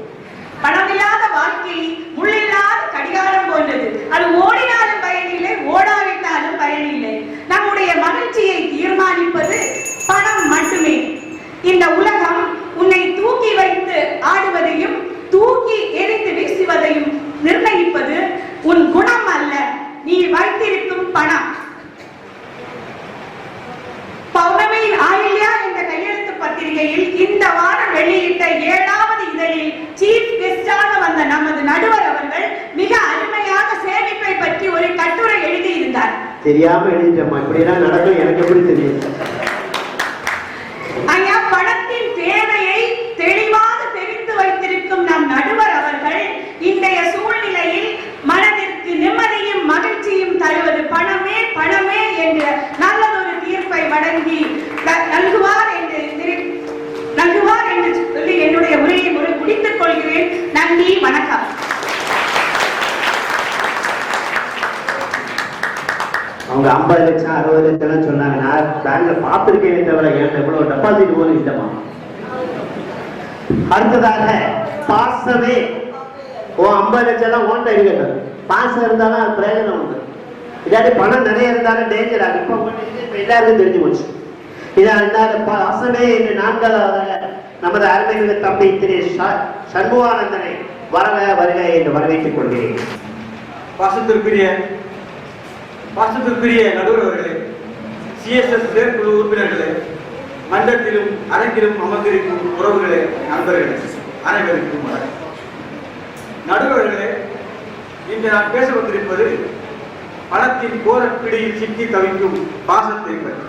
S8: பணமில்லாத வாழ்க்கை முள்ளில்லாத கடிகாரம் போன்றது. அது ஓடினாலும் பயனில்லை, ஓடாவிட்டாலும் பயனில்லை. நம்முடைய மகிழ்ச்சியை தீர்மானிப்பது பணம் மட்டுமே. இந்த உலகம் உன்னை தூக்கி வைத்து ஆடுவதையும் தூக்கி எரிந்து வீசுவதையும் நிர்ணயிப்பது உன் குணம் அல்ல, நீ வைத்திருக்கும் பணம். பௌர்ணமியின் ஆயில்யா என்ற கையெழுத்து பத்திரிகையில் இந்த வாரம் வெளியிட்ட 7வது இதழில் சீஃப் கெஸ்டாக வந்த நமது நடுவர் அவர்கள் மிக அருமையாக சேமிப்பை பற்றி ஒரு கட்டுரை எழுதியிருந்தார்.
S4: தெரியாம எழுதிட்டோமா? இப்படியெல்லாம் நடக்கும், எனக்கு எப்படி தெரியும்?
S8: ஐயா, பணத்தின் தேவையை தெளிவாக தெரிந்து வைத்திருக்கும் நம் நடுவர் அவர்கள் இன்றைய சூழ்நிலையில் மனதிற்கு நிம்மதியும் மகிழ்ச்சியும் தருவது பணமே பணமே என்ற நல்லதொரு தீர்ப்பை வழங்கி நல்குவார் என்று சொல்லி என்னுடைய உரையை முடித்துக் கொள்கிறேன். நன்றி, வணக்கம்.
S4: அவங்க 50 லட்சம் 60 லட்சம் சொன்னாங்க. நான் பேங்க்ல பார்த்திருக்கேனே தவிர எனக்கு எவ்வளவு டெபாசிட் போல இல்லமா. அடுத்ததாக பாசமே 50 லட்சம் எல்லாம் ஓட்ட இருக்கட்டும். பாசம் இருந்தாலும் அது பிரயோஜனம் உண்டு. இதாட்டி பணம் நிறைய இருந்தாலும் டேஞ்சர் ஆகும். இப்ப எல்லாருக்கும் தெரிஞ்சு போச்சு. இதால் பாசமே என்று 4வது நமது அருமைமிகு தம்பி திரு சண்முகானந்தனை வருக என்று வரவேற்றுக் கொள்கிறேன்.
S3: பாசத்திற்குரிய நடுவர் அவர்களே, சிஎஸ்எஸ் செயற்குழு உறுப்பினர்களே, மன்றத்திலும் அரங்கிலும் அமர்ந்திருக்கும் உறவுகளே, நண்பர்களே, அனைவருக்கும் வணக்கம். நடுவர்களே, இன்று நான் பேச வந்திருப்பது பணத்தின் கோரப்பிடியில் சிக்கி தவிக்கும் பாசத்தை பற்றி.